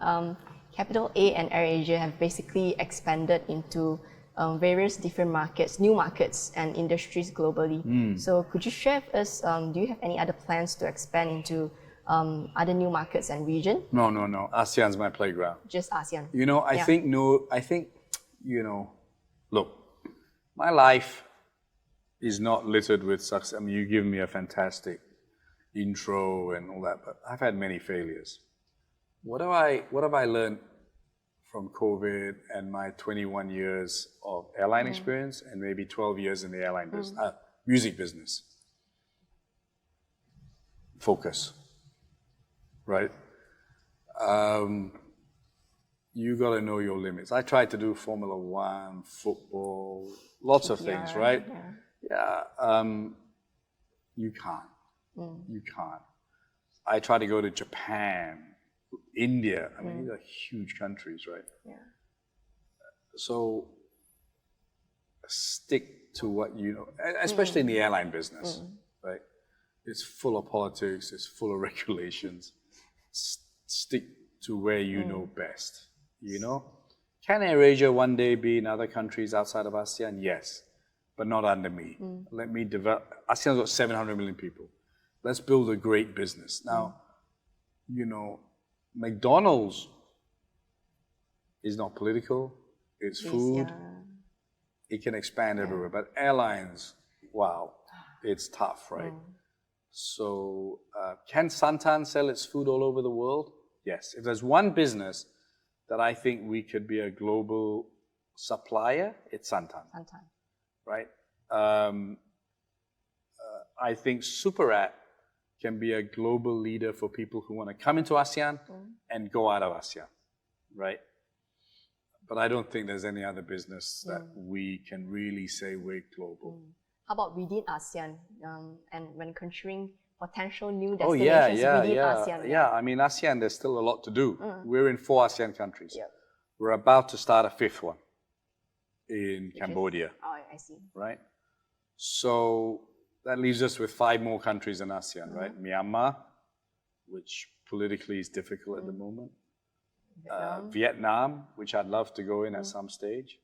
Capital A and AirAsia have basically expanded into various different markets, new markets and industries globally. So could you share with us, do you have any other plans to expand into other new markets and region? No. ASEAN's my playground. Just ASEAN. I think, look, my life is not littered with success. I mean, you give me a fantastic intro and all that, but I've had many failures. What have I learned from COVID and my 21 years of airline experience and maybe 12 years in the airline business, music business? Focus, right? You got to know your limits. I tried to do Formula One, football, lots of things, right? You can't. You can't. I tried to go to Japan, India. I mean, these are huge countries, right? So stick to what you know, especially in the airline business, right? It's full of politics, it's full of regulations. Stick to where you know best, Can AirAsia one day be in other countries outside of ASEAN? Yes, but not under me. Let me develop. ASEAN's got 700 million people. Let's build a great business. Now, McDonald's is not political, it's food. It can expand everywhere. But airlines, wow, it's tough, right? So can Santan sell its food all over the world? Yes. If there's one business that I think we could be a global supplier, it's Santan. Right? I think Super App can be a global leader for people who want to come into ASEAN and go out of ASEAN, right? But I don't think there's any other business that we can really say we're global. How about within ASEAN and when considering potential new destinations within ASEAN? I mean, ASEAN, there's still a lot to do. We're in 4 ASEAN countries. We're about to start a 5th one in Cambodia. Oh, I see. Right? So that leaves us with 5 more countries in ASEAN, right? Myanmar, which politically is difficult at the moment. Vietnam, which I'd love to go in at some stage.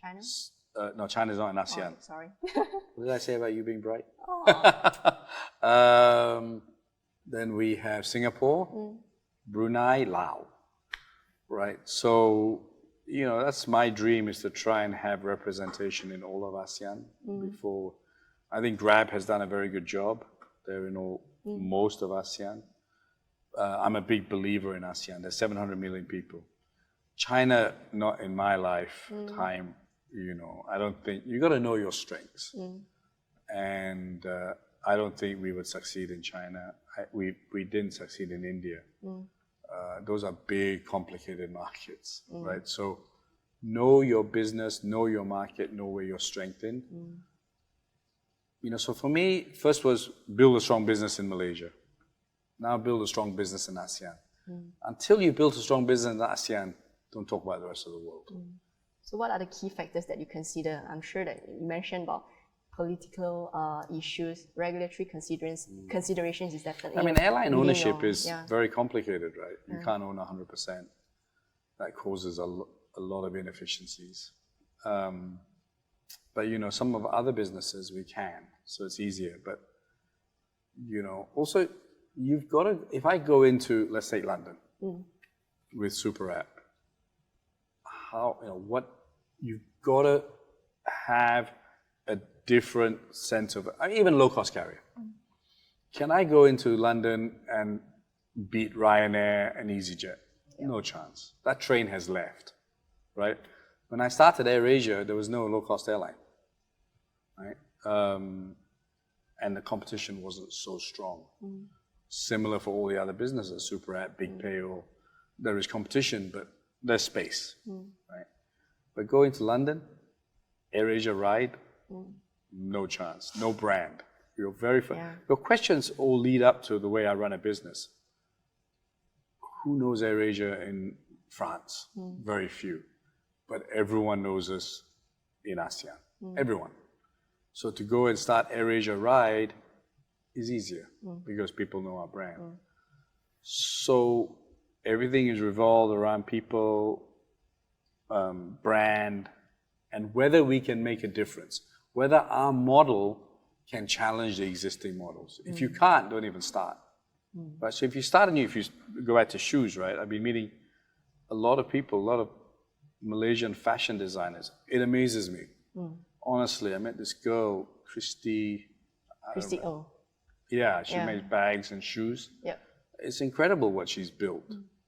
China? No, China's not in ASEAN. Oh, sorry. What did I say about you being bright? Then we have Singapore, Brunei, Laos, right? So, that's my dream, is to try and have representation in all of ASEAN before. I think Grab has done a very good job. They're in most of ASEAN. I'm a big believer in ASEAN. There's 700 million people. China, not in my lifetime, I don't think, you got to know your strengths. And I don't think we would succeed in China. We didn't succeed in India. those are big, complicated markets, right? So know your business, know your market, know where you're strengthened. So for me, first was build a strong business in Malaysia. Now build a strong business in ASEAN. Until you build a strong business in ASEAN, don't talk about the rest of the world. So what are the key factors that you consider? I'm sure that you mentioned about political issues, regulatory considerations is definitely... I mean, airline ownership is very complicated, right? You can't own 100%. That causes a lot of inefficiencies. But, some of other businesses we can, so it's easier. But, also, you've got to... If I go into, let's say, London with Super App, you've got to have a different sense of, even low-cost carrier. Can I go into London and beat Ryanair and EasyJet? No chance. That train has left, right? When I started AirAsia, there was no low-cost airline, right? And the competition wasn't so strong. Similar for all the other businesses, Super App, Big Payo. There is competition, but there's space, right? But going to London, AirAsia ride, no chance, no brand. Your questions all lead up to the way I run a business. Who knows AirAsia in France? Very few. But everyone knows us in ASEAN. Everyone. So to go and start AirAsia ride is easier because people know our brand. So everything is revolved around people, brand, and whether we can make a difference, whether our model can challenge the existing models. If you can't, don't even start. Right? So if you start anew, if you go back to shoes, right? I've been meeting a lot of people, a lot of Malaysian fashion designers. It amazes me. Honestly, I met this girl, Christy. O. Yeah, she makes bags and shoes. Yeah. It's incredible what she's built,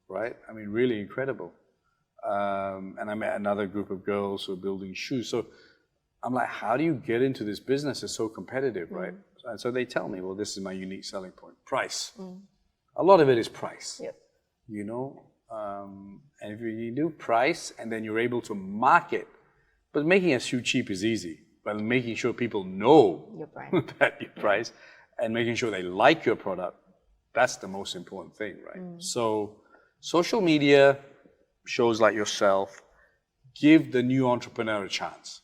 right? I mean, really incredible. And I met another group of girls who are building shoes. So I'm like, how do you get into this business? It's so competitive, right? And so they tell me, well, this is my unique selling point, price. A lot of it is price, and if you do price and then you're able to market, but making a shoe cheap is easy, but making sure people know your brand. that your price and making sure they like your product, that's the most important thing, right? So social media, shows like yourself, give the new entrepreneur a chance.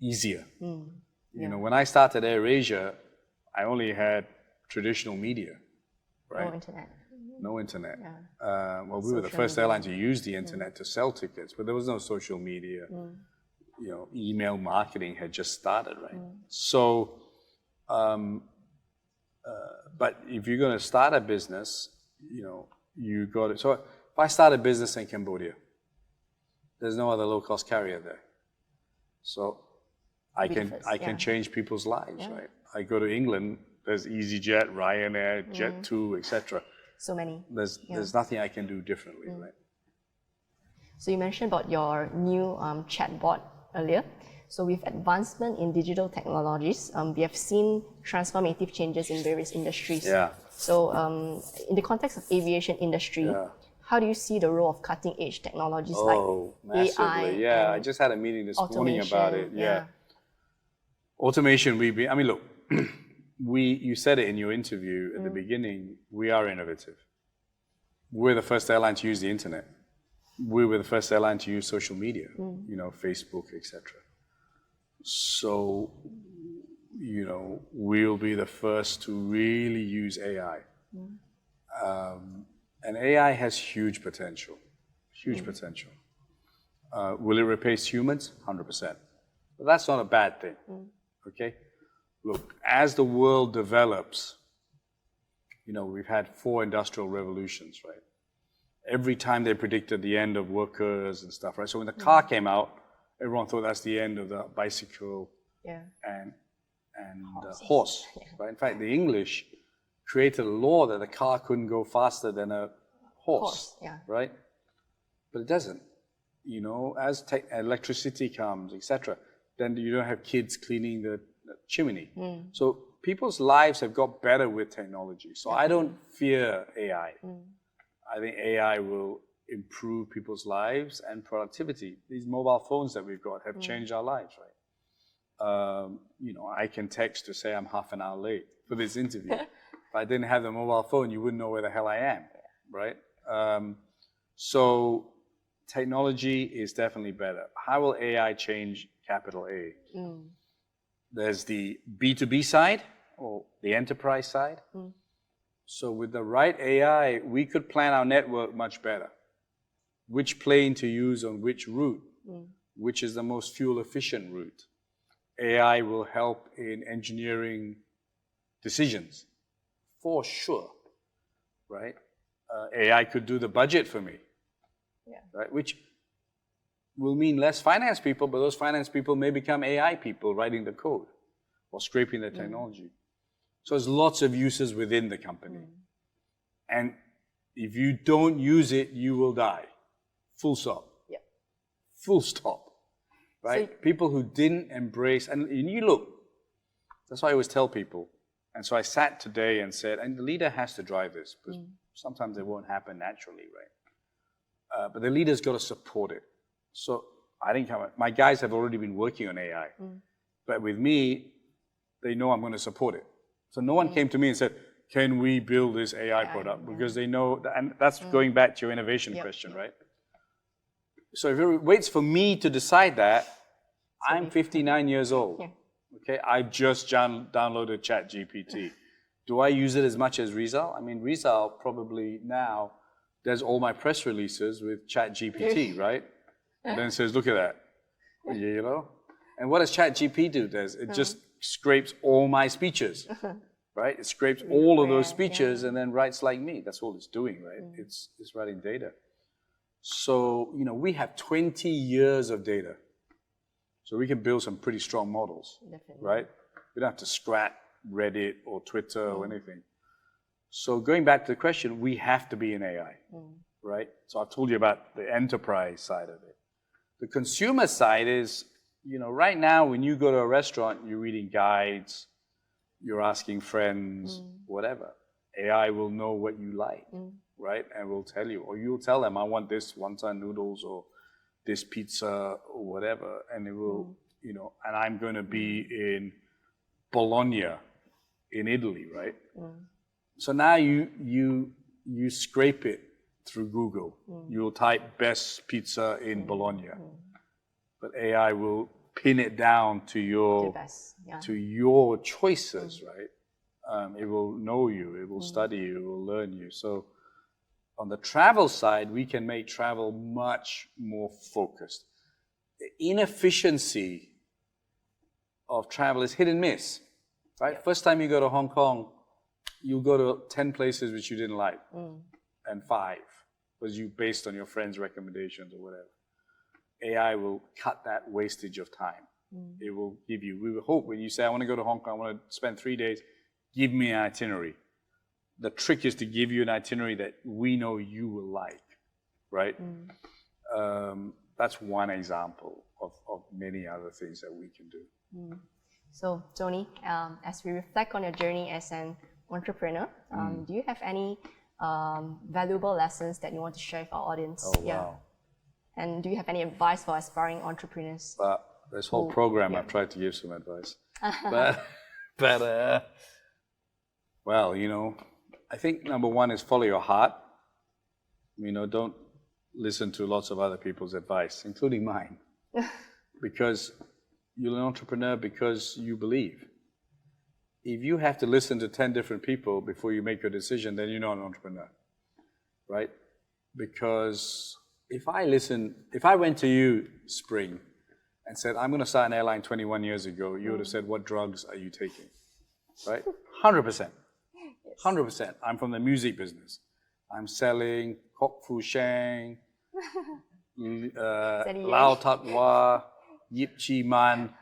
Easier. When I started AirAsia, I only had traditional media, right? No internet. Well, we were the first airline to use the internet to sell tickets, but there was no social media. Email marketing had just started, right? So, but if you're going to start a business, you got it. So if I start a business in Cambodia, there's no other low-cost carrier there. So I can change people's lives, right? I go to England, there's EasyJet, Ryanair, Jet2, etc. So many. There's nothing I can do differently, right? So you mentioned about your new chatbot earlier. So with advancement in digital technologies, we have seen transformative changes in various industries. So in the context of aviation industry, how do you see the role of cutting-edge technologies like massively. AI? I just had a meeting this morning about it. Automation, look, you said it in your interview at the beginning, we are innovative. We're the first airline to use the internet. We were the first airline to use social media, Facebook, etc. So, we'll be the first to really use AI. And AI has huge potential, potential. Will it replace humans? 100%. But that's not a bad thing, okay? Look, as the world develops, we've had 4 industrial revolutions, right? Every time they predicted the end of workers and stuff, right? So when the car came out, everyone thought that's the end of the bicycle and the horse, right? In fact, the English created a law that a car couldn't go faster than a horse, right? But it doesn't. As electricity comes, etc., then you don't have kids cleaning the chimney. So people's lives have got better with technology. So I don't fear AI. I think AI will improve people's lives and productivity. These mobile phones that we've got have changed our lives, right? You know, I can text to say I'm half an hour late for this interview. If I didn't have the mobile phone, you wouldn't know where the hell I am, right? So technology is definitely better. How will AI change capital A? There's the B2B side or the enterprise side. So with the right AI, we could plan our network much better. Which plane to use on which route, which is the most fuel efficient route. AI will help in engineering decisions, for sure, right? AI could do the budget for me, right? Which will mean less finance people, but those finance people may become AI people writing the code or scraping the technology. So there's lots of uses within the company. And if you don't use it, you will die. Full stop. Full stop. Right? So, people who didn't embrace, and you look, that's why I always tell people. And so I sat today and said, and the leader has to drive this, because sometimes it won't happen naturally, right? But the leader's got to support it. So I think my guys have already been working on AI. But with me, they know I'm going to support it. So no one came to me and said, can we build this AI product? Because they know, that, and that's going back to your innovation question, right? So if it waits for me to decide that, I'm 59 years old. Okay, I've just downloaded ChatGPT. Do I use it as much as Rizal? I mean, Rizal probably now does all my press releases with ChatGPT, right? And then says, look at that, you know? And what does ChatGPT do? It just scrapes all my speeches, right? It scrapes all of those speeches and then writes like me. That's all it's doing, right? It's writing data. So, you know, we have 20 years of data. So we can build some pretty strong models, right? We don't have to scrap Reddit or Twitter or anything. So going back to the question, we have to be in AI, right? So I've told you about the enterprise side of it. The consumer side is, you know, right now when you go to a restaurant, you're reading guides, you're asking friends, whatever. AI will know what you like, right? And will tell you, or you'll tell them, I want this wonton noodles or this pizza or whatever. And it will, you know, and I'm going to be in Bologna in Italy, right? So now you scrape it through Google. You'll type best pizza in Bologna. But AI will pin it down to your choices, right? It will know you, it will study you, it will learn you. So on the travel side, we can make travel much more focused. The inefficiency of travel is hit and miss, right? First time you go to Hong Kong, you'll go to 10 places which you didn't like, and 5 was you based on your friends' recommendations or whatever. AI will cut that wastage of time. It will give you, we will hope when you say, I want to go to Hong Kong, I want to spend 3 days, give me an itinerary. The trick is to give you an itinerary that we know you will like, right? That's one example of many other things that we can do. So, Tony, as we reflect on your journey as an entrepreneur, do you have any valuable lessons that you want to share with our audience? Oh, wow. And do you have any advice for aspiring entrepreneurs? This whole program, I've tried to give some advice. Well, you know, I think number one is follow your heart. You know, don't listen to lots of other people's advice, including mine. Because you're an entrepreneur because you believe. If you have to listen to 10 different people before you make your decision, then you're not an entrepreneur, right? Because if I went to you, Spring, and said, I'm going to start an airline 21 years ago, you would have said, what drugs are you taking, right? 100%. 100%. I'm from the music business. I'm selling Kok Fu Sheng, Lao Tak Wah, Yip Chi Man.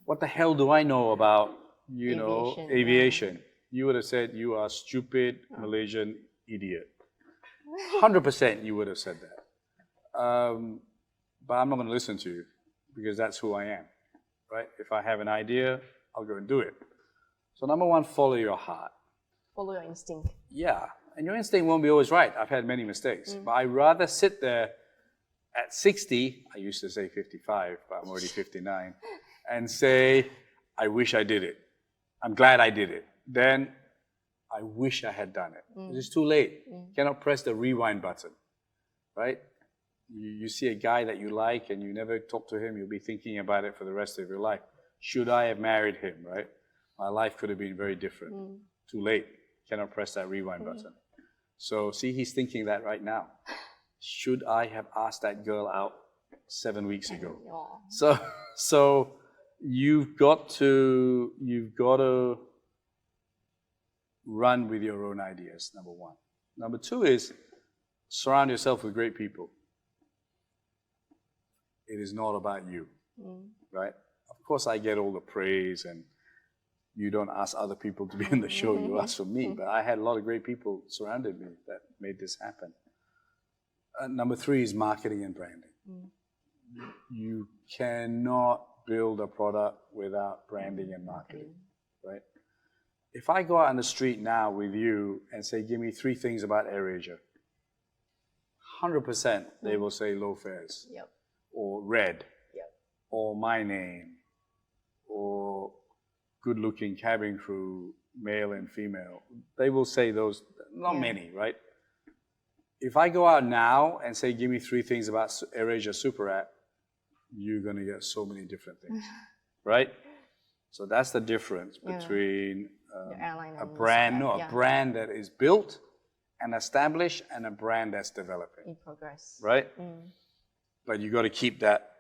What the hell do I know about, you know, aviation? You would have said, you are stupid Malaysian idiot. 100% you would have said that. But I'm not going to listen to you because that's who I am, right? If I have an idea, I'll go and do it. So number one, follow your heart. Follow your instinct. Yeah, And your instinct won't be always right. I've had many mistakes. But I'd rather sit there at 60, I used to say 55, but I'm already 59, and say, I wish I did it. I'm glad I did it. Then I wish I had done it. It's too late. Cannot press the rewind button, right? You see a guy that you like and you never talk to him, you'll be thinking about it for the rest of your life. Should I have married him, right? My life could have been very different. Too late. Cannot press that rewind button. So see, he's thinking that right now. Should I have asked that girl out 7 weeks ago? So you've got to run with your own ideas, number one. Number two is surround yourself with great people. It is not about you, right? Of course, I get all the praise, and you don't ask other people to be in the show, you ask for me. But I had a lot of great people surrounded me that made this happen. Number three is marketing and branding. You cannot build a product without branding and marketing, right? If I go out on the street now with you and say, give me 3 things about AirAsia, 100% they will say low fares, or red, or my name, or good-looking cabin crew, male and female. They will say those, not many, right? If I go out now and say, give me 3 things about AirAsia Super App, you're going to get so many different things, right? So that's the difference between a brand that is built and established and a brand that's developing. In progress. Right? But you got to keep that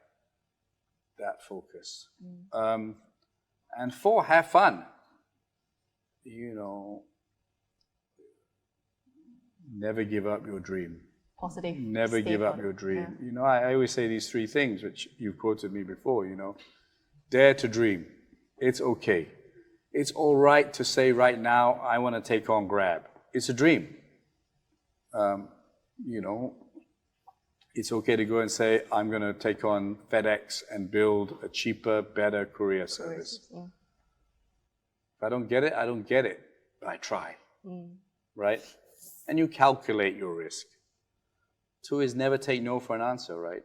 focus. And 4, have fun. You know, never give up your dream. Positive. Never give up your dream. You know, I always say these 3 things, which you quoted me before, you know. Dare to dream. It's okay. It's all right to say right now, I want to take on Grab. It's a dream. You know, it's okay to go and say, I'm going to take on FedEx and build a cheaper, better courier service. If I don't get it, I don't get it. But I try. Right? And you calculate your risk. 2 is never take no for an answer, right?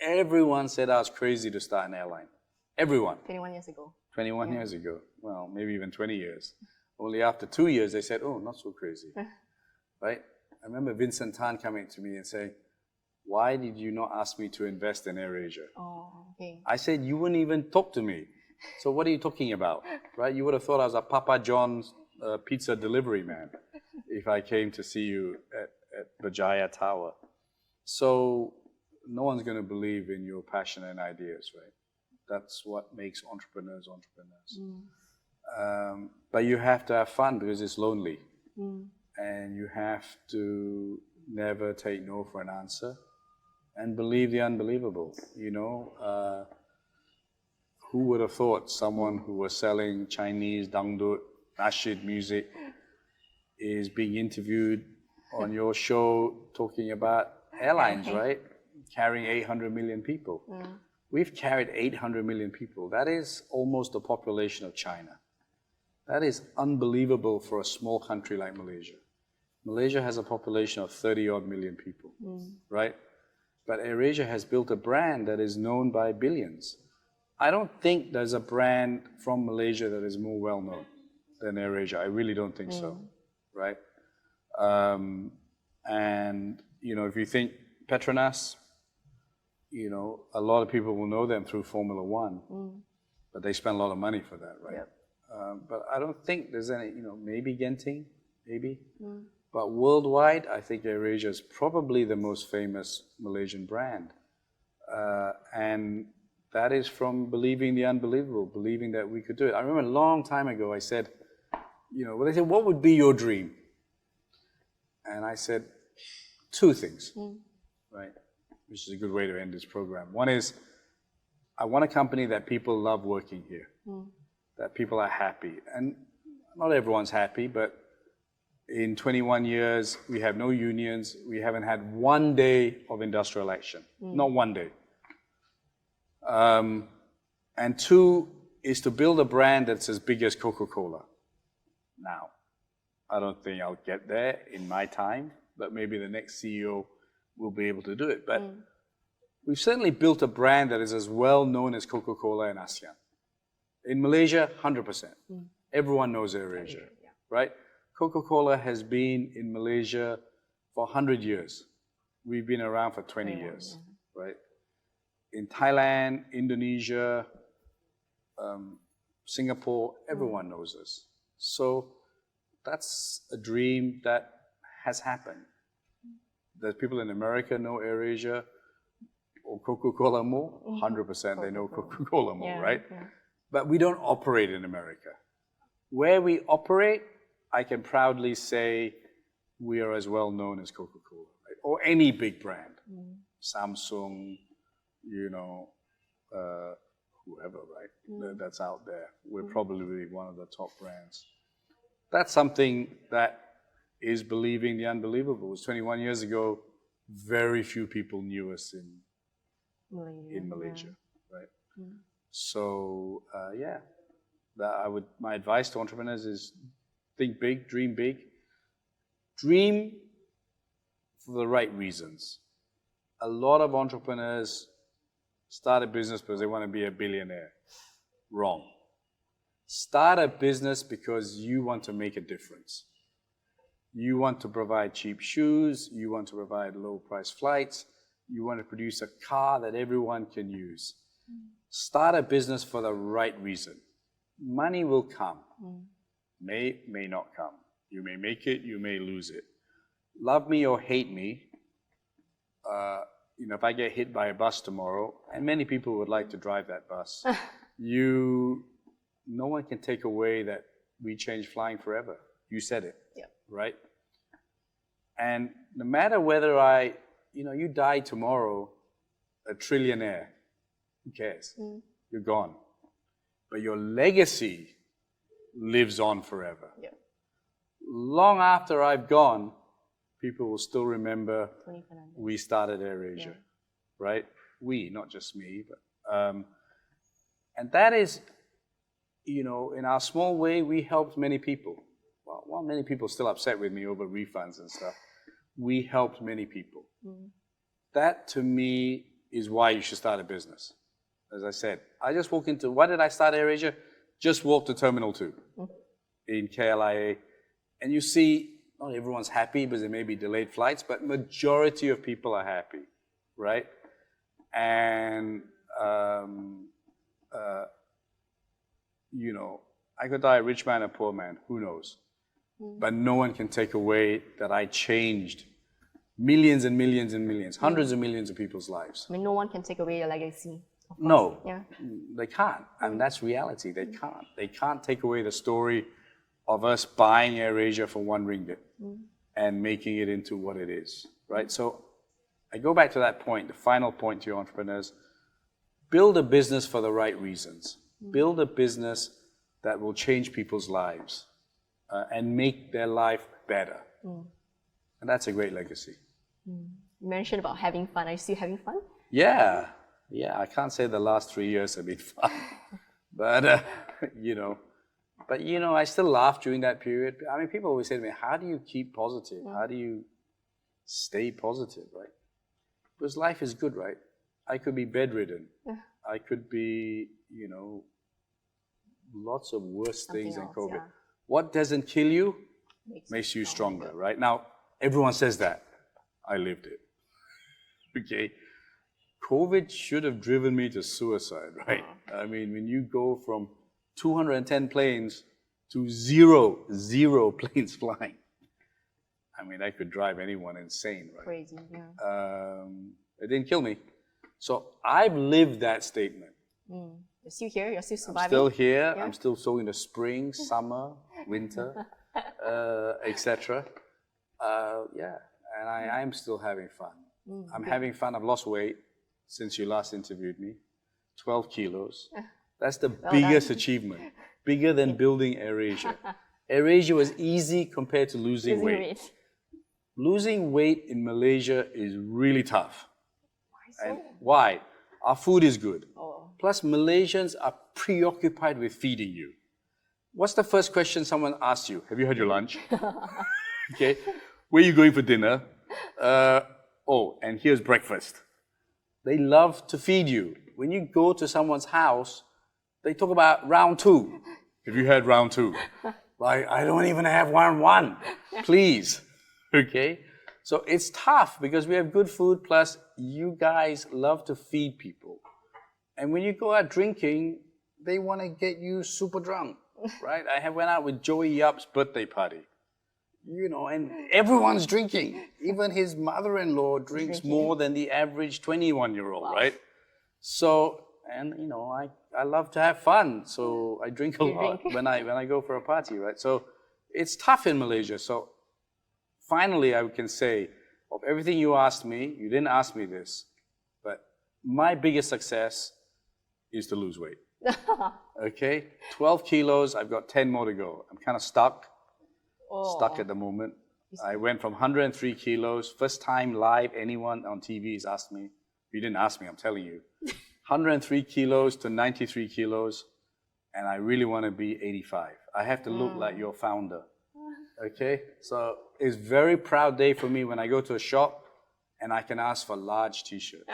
Everyone said I was crazy to start an airline. Everyone. 21 years ago. 21 years ago. Well, maybe even 20 years. Only after 2 years, they said, oh, not so crazy. Right? I remember Vincent Tan coming to me and saying, why did you not ask me to invest in AirAsia? I said, you wouldn't even talk to me. So what are you talking about? Right? You would have thought I was a Papa John's pizza delivery man if I came to see you at Berjaya Tower. So no one's going to believe in your passion and ideas, right? That's what makes entrepreneurs entrepreneurs. But you have to have fun because it's lonely. And you have to never take no for an answer and believe the unbelievable. You know, who would have thought someone who was selling Chinese dangdut, nasheed music is being interviewed on your show talking about airlines, right? Carrying 800 million people. We've carried 800 million people. That is almost the population of China. That is unbelievable for a small country like Malaysia. Malaysia has a population of 30-odd million people, right? But AirAsia has built a brand that is known by billions. I don't think there's a brand from Malaysia that is more well-known than AirAsia. I really don't think so, right? And, you know, if you think Petronas, you know, a lot of people will know them through Formula One, but they spend a lot of money for that, right? But I don't think there's any, you know, maybe Genting, maybe. But worldwide, I think AirAsia is probably the most famous Malaysian brand. And that is from believing the unbelievable, believing that we could do it. I remember a long time ago, I said, you know, well, they said, what would be your dream? And I said, 2 things, right? Which is a good way to end this program. One is, I want a company that people love working here, that people are happy. And not everyone's happy, but in 21 years, we have no unions. We haven't had 1 day of industrial action, not 1 day. And 2 is to build a brand that's as big as Coca-Cola now. I don't think I'll get there in my time, but maybe the next CEO will be able to do it. But we've certainly built a brand that is as well known as Coca-Cola in ASEAN. In Malaysia, 100%. Everyone knows AirAsia, right? Coca-Cola has been in Malaysia for 100 years. We've been around for 20 years, right? In Thailand, Indonesia, Singapore, everyone knows us. So that's a dream that has happened. That people in America know AirAsia or Coca-Cola more, 100% they know Coca-Cola more, right? But we don't operate in America. Where we operate, I can proudly say we are as well known as Coca-Cola, right? Or any big brand. Samsung, you know, whoever, right? That's out there. We're probably one of the top brands. That's something that is believing the unbelievable. It was 21 years ago, very few people knew us in Malaysia, right? So, my advice to entrepreneurs is think big, dream big. Dream for the right reasons. A lot of entrepreneurs start a business because they want to be a billionaire. Wrong. Start a business because you want to make a difference. You want to provide cheap shoes, you want to provide low-price flights, you want to produce a car that everyone can use. Start a business for the right reason. Money will come. May not come. You may make it, you may lose it. Love me or hate me, if I get hit by a bus tomorrow, and many people would like to drive that bus, no one can take away that we changed flying forever. You said it, right? And no matter whether you die tomorrow, a trillionaire, who cares? You're gone. But your legacy lives on forever. Long after I've gone, people will still remember we started AirAsia, right? We, not just me. But, and that is, in our small way, we helped many people. Well, many people are still upset with me over refunds and stuff. We helped many people. That, to me, is why you should start a business. As I said, I just walked into, why did I start AirAsia? Just walked to Terminal 2 in KLIA. And you see, not everyone's happy because there may be delayed flights, but majority of people are happy, right? And, I could die a rich man, a poor man, who knows? But no one can take away that I changed millions and millions and millions, hundreds of millions of people's lives. I mean, no one can take away your legacy. No, they can't. And that's reality. They can't. They can't take away the story of us buying AirAsia for RM1 and making it into what it is, right? So I go back to that point, the final point to your entrepreneurs. Build a business for the right reasons. Build a business that will change people's lives and make their life better. And that's a great legacy. You mentioned about having fun. Are you still having fun? Yeah, I can't say the last 3 years have been fun, but I still laugh during that period. I mean, people always say to me, how do you keep positive? How do you stay positive, right? Because life is good, right? I could be bedridden. I could be, lots of worse things than COVID. What doesn't kill you makes you stronger, right? Now, everyone says that. I lived it. Okay? COVID should have driven me to suicide, right? I mean, when you go from 210 planes to zero planes flying, I mean, that could drive anyone insane, right? Crazy, yeah. It didn't kill me. So I've lived that statement. You're still here? You're still surviving? I'm still here. Yeah. I'm still sowing the spring, summer, winter, etc. And I am still having fun. I'm having fun. I've lost weight since you last interviewed me, 12 kilos. That's the biggest achievement, bigger than building AirAsia. AirAsia was easy compared to losing weight. Losing weight in Malaysia is really tough. Why so? And why? Our food is good. Plus, Malaysians are preoccupied with feeding you. what's the first question someone asks you? Have you had your lunch? Okay. Where are you going for dinner? Oh, and here's breakfast. They love to feed you. When you go to someone's house, they talk about round two. Have you had round two? Like, I don't even have round one. Please. Okay? So it's tough because we have good food, plus you guys love to feed people. And when you go out drinking, they want to get you super drunk, right? I went out with Joey Yap's birthday party, you know, and everyone's drinking. Even his mother-in-law drinks more than the average 21-year-old, wow. Right? So, and you know, I love to have fun, so I drink a lot when I go for a party, right? So it's tough in Malaysia. So finally, I can say, of everything you asked me, you didn't ask me this, but my biggest success is to lose weight. Okay, 12 kilos, I've got 10 more to go. I'm kind of stuck at the moment. I went from 103 kilos, first time live anyone on TV has asked me. You didn't ask me, I'm telling you. 103 kilos to 93 kilos, and I really want to be 85. I have to look like your founder. Okay, so it's a very proud day for me when I go to a shop and I can ask for large t-shirts.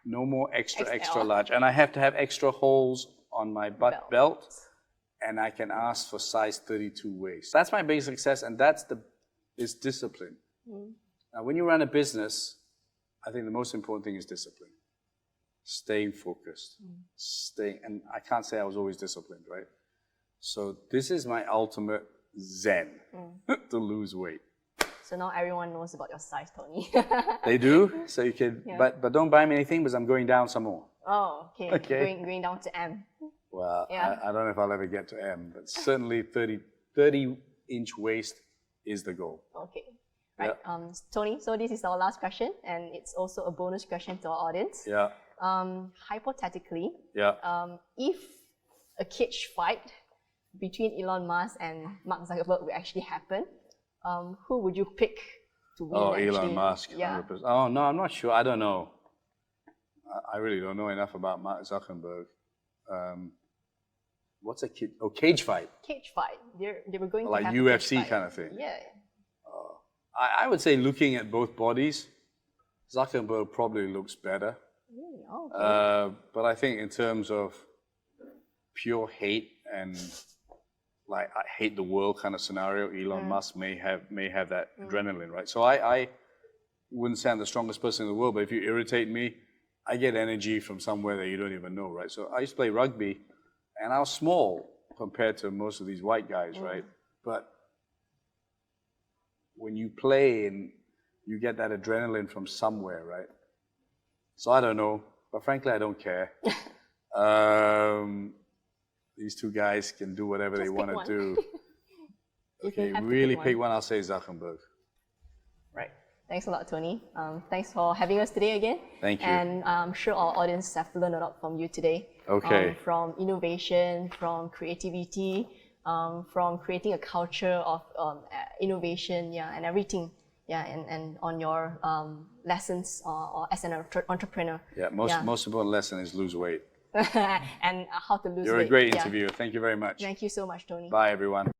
No more extra large. And I have to have extra holes on my butt belt, and I can ask for size 32 waist. That's my biggest success, and is discipline. Now, when you run a business, I think the most important thing is discipline. Staying focused. And I can't say I was always disciplined, right? So this is my ultimate zen to lose weight. So now everyone knows about your size, Tony. They do, so you can, but don't buy me anything because I'm going down some more. Oh, okay. Going down to M. Well, I don't know if I'll ever get to M, but certainly 30-inch waist is the goal. Okay. Right, Tony, so this is our last question, and it's also a bonus question to our audience. Yeah. Hypothetically, if a cage fight between Elon Musk and Mark Zuckerberg will actually happen, who would you pick to win? Oh, Elon Musk. 100%. Oh, no, I'm not sure. I don't know. I really don't know enough about Mark Zuckerberg. What's a cage fight? Cage fight. They were going like to have UFC kind of thing. Yeah. I would say looking at both bodies, Zuckerberg probably looks better. Okay. But I think in terms of pure hate and like I hate the world kind of scenario, Elon Musk may have that adrenaline, right? So I wouldn't say I'm the strongest person in the world, but if you irritate me, I get energy from somewhere that you don't even know, right? So I used to play rugby, and I was small compared to most of these white guys, right? But when you play and you get that adrenaline from somewhere, right? So I don't know, but frankly, I don't care. These two guys can do whatever they want to do. Okay, really pick one, I'll say Zuckerberg. Right. Thanks a lot, Tony. Thanks for having us today again. Thank you. And I'm sure our audience have learned a lot from you today. Okay. From innovation, from creativity, from creating a culture of innovation, and everything. And on your lessons or as an entrepreneur. Yeah, most important lesson is lose weight. And how to lose weight. You're a great interviewer. Thank you very much. Thank you so much, Tony. Bye, everyone.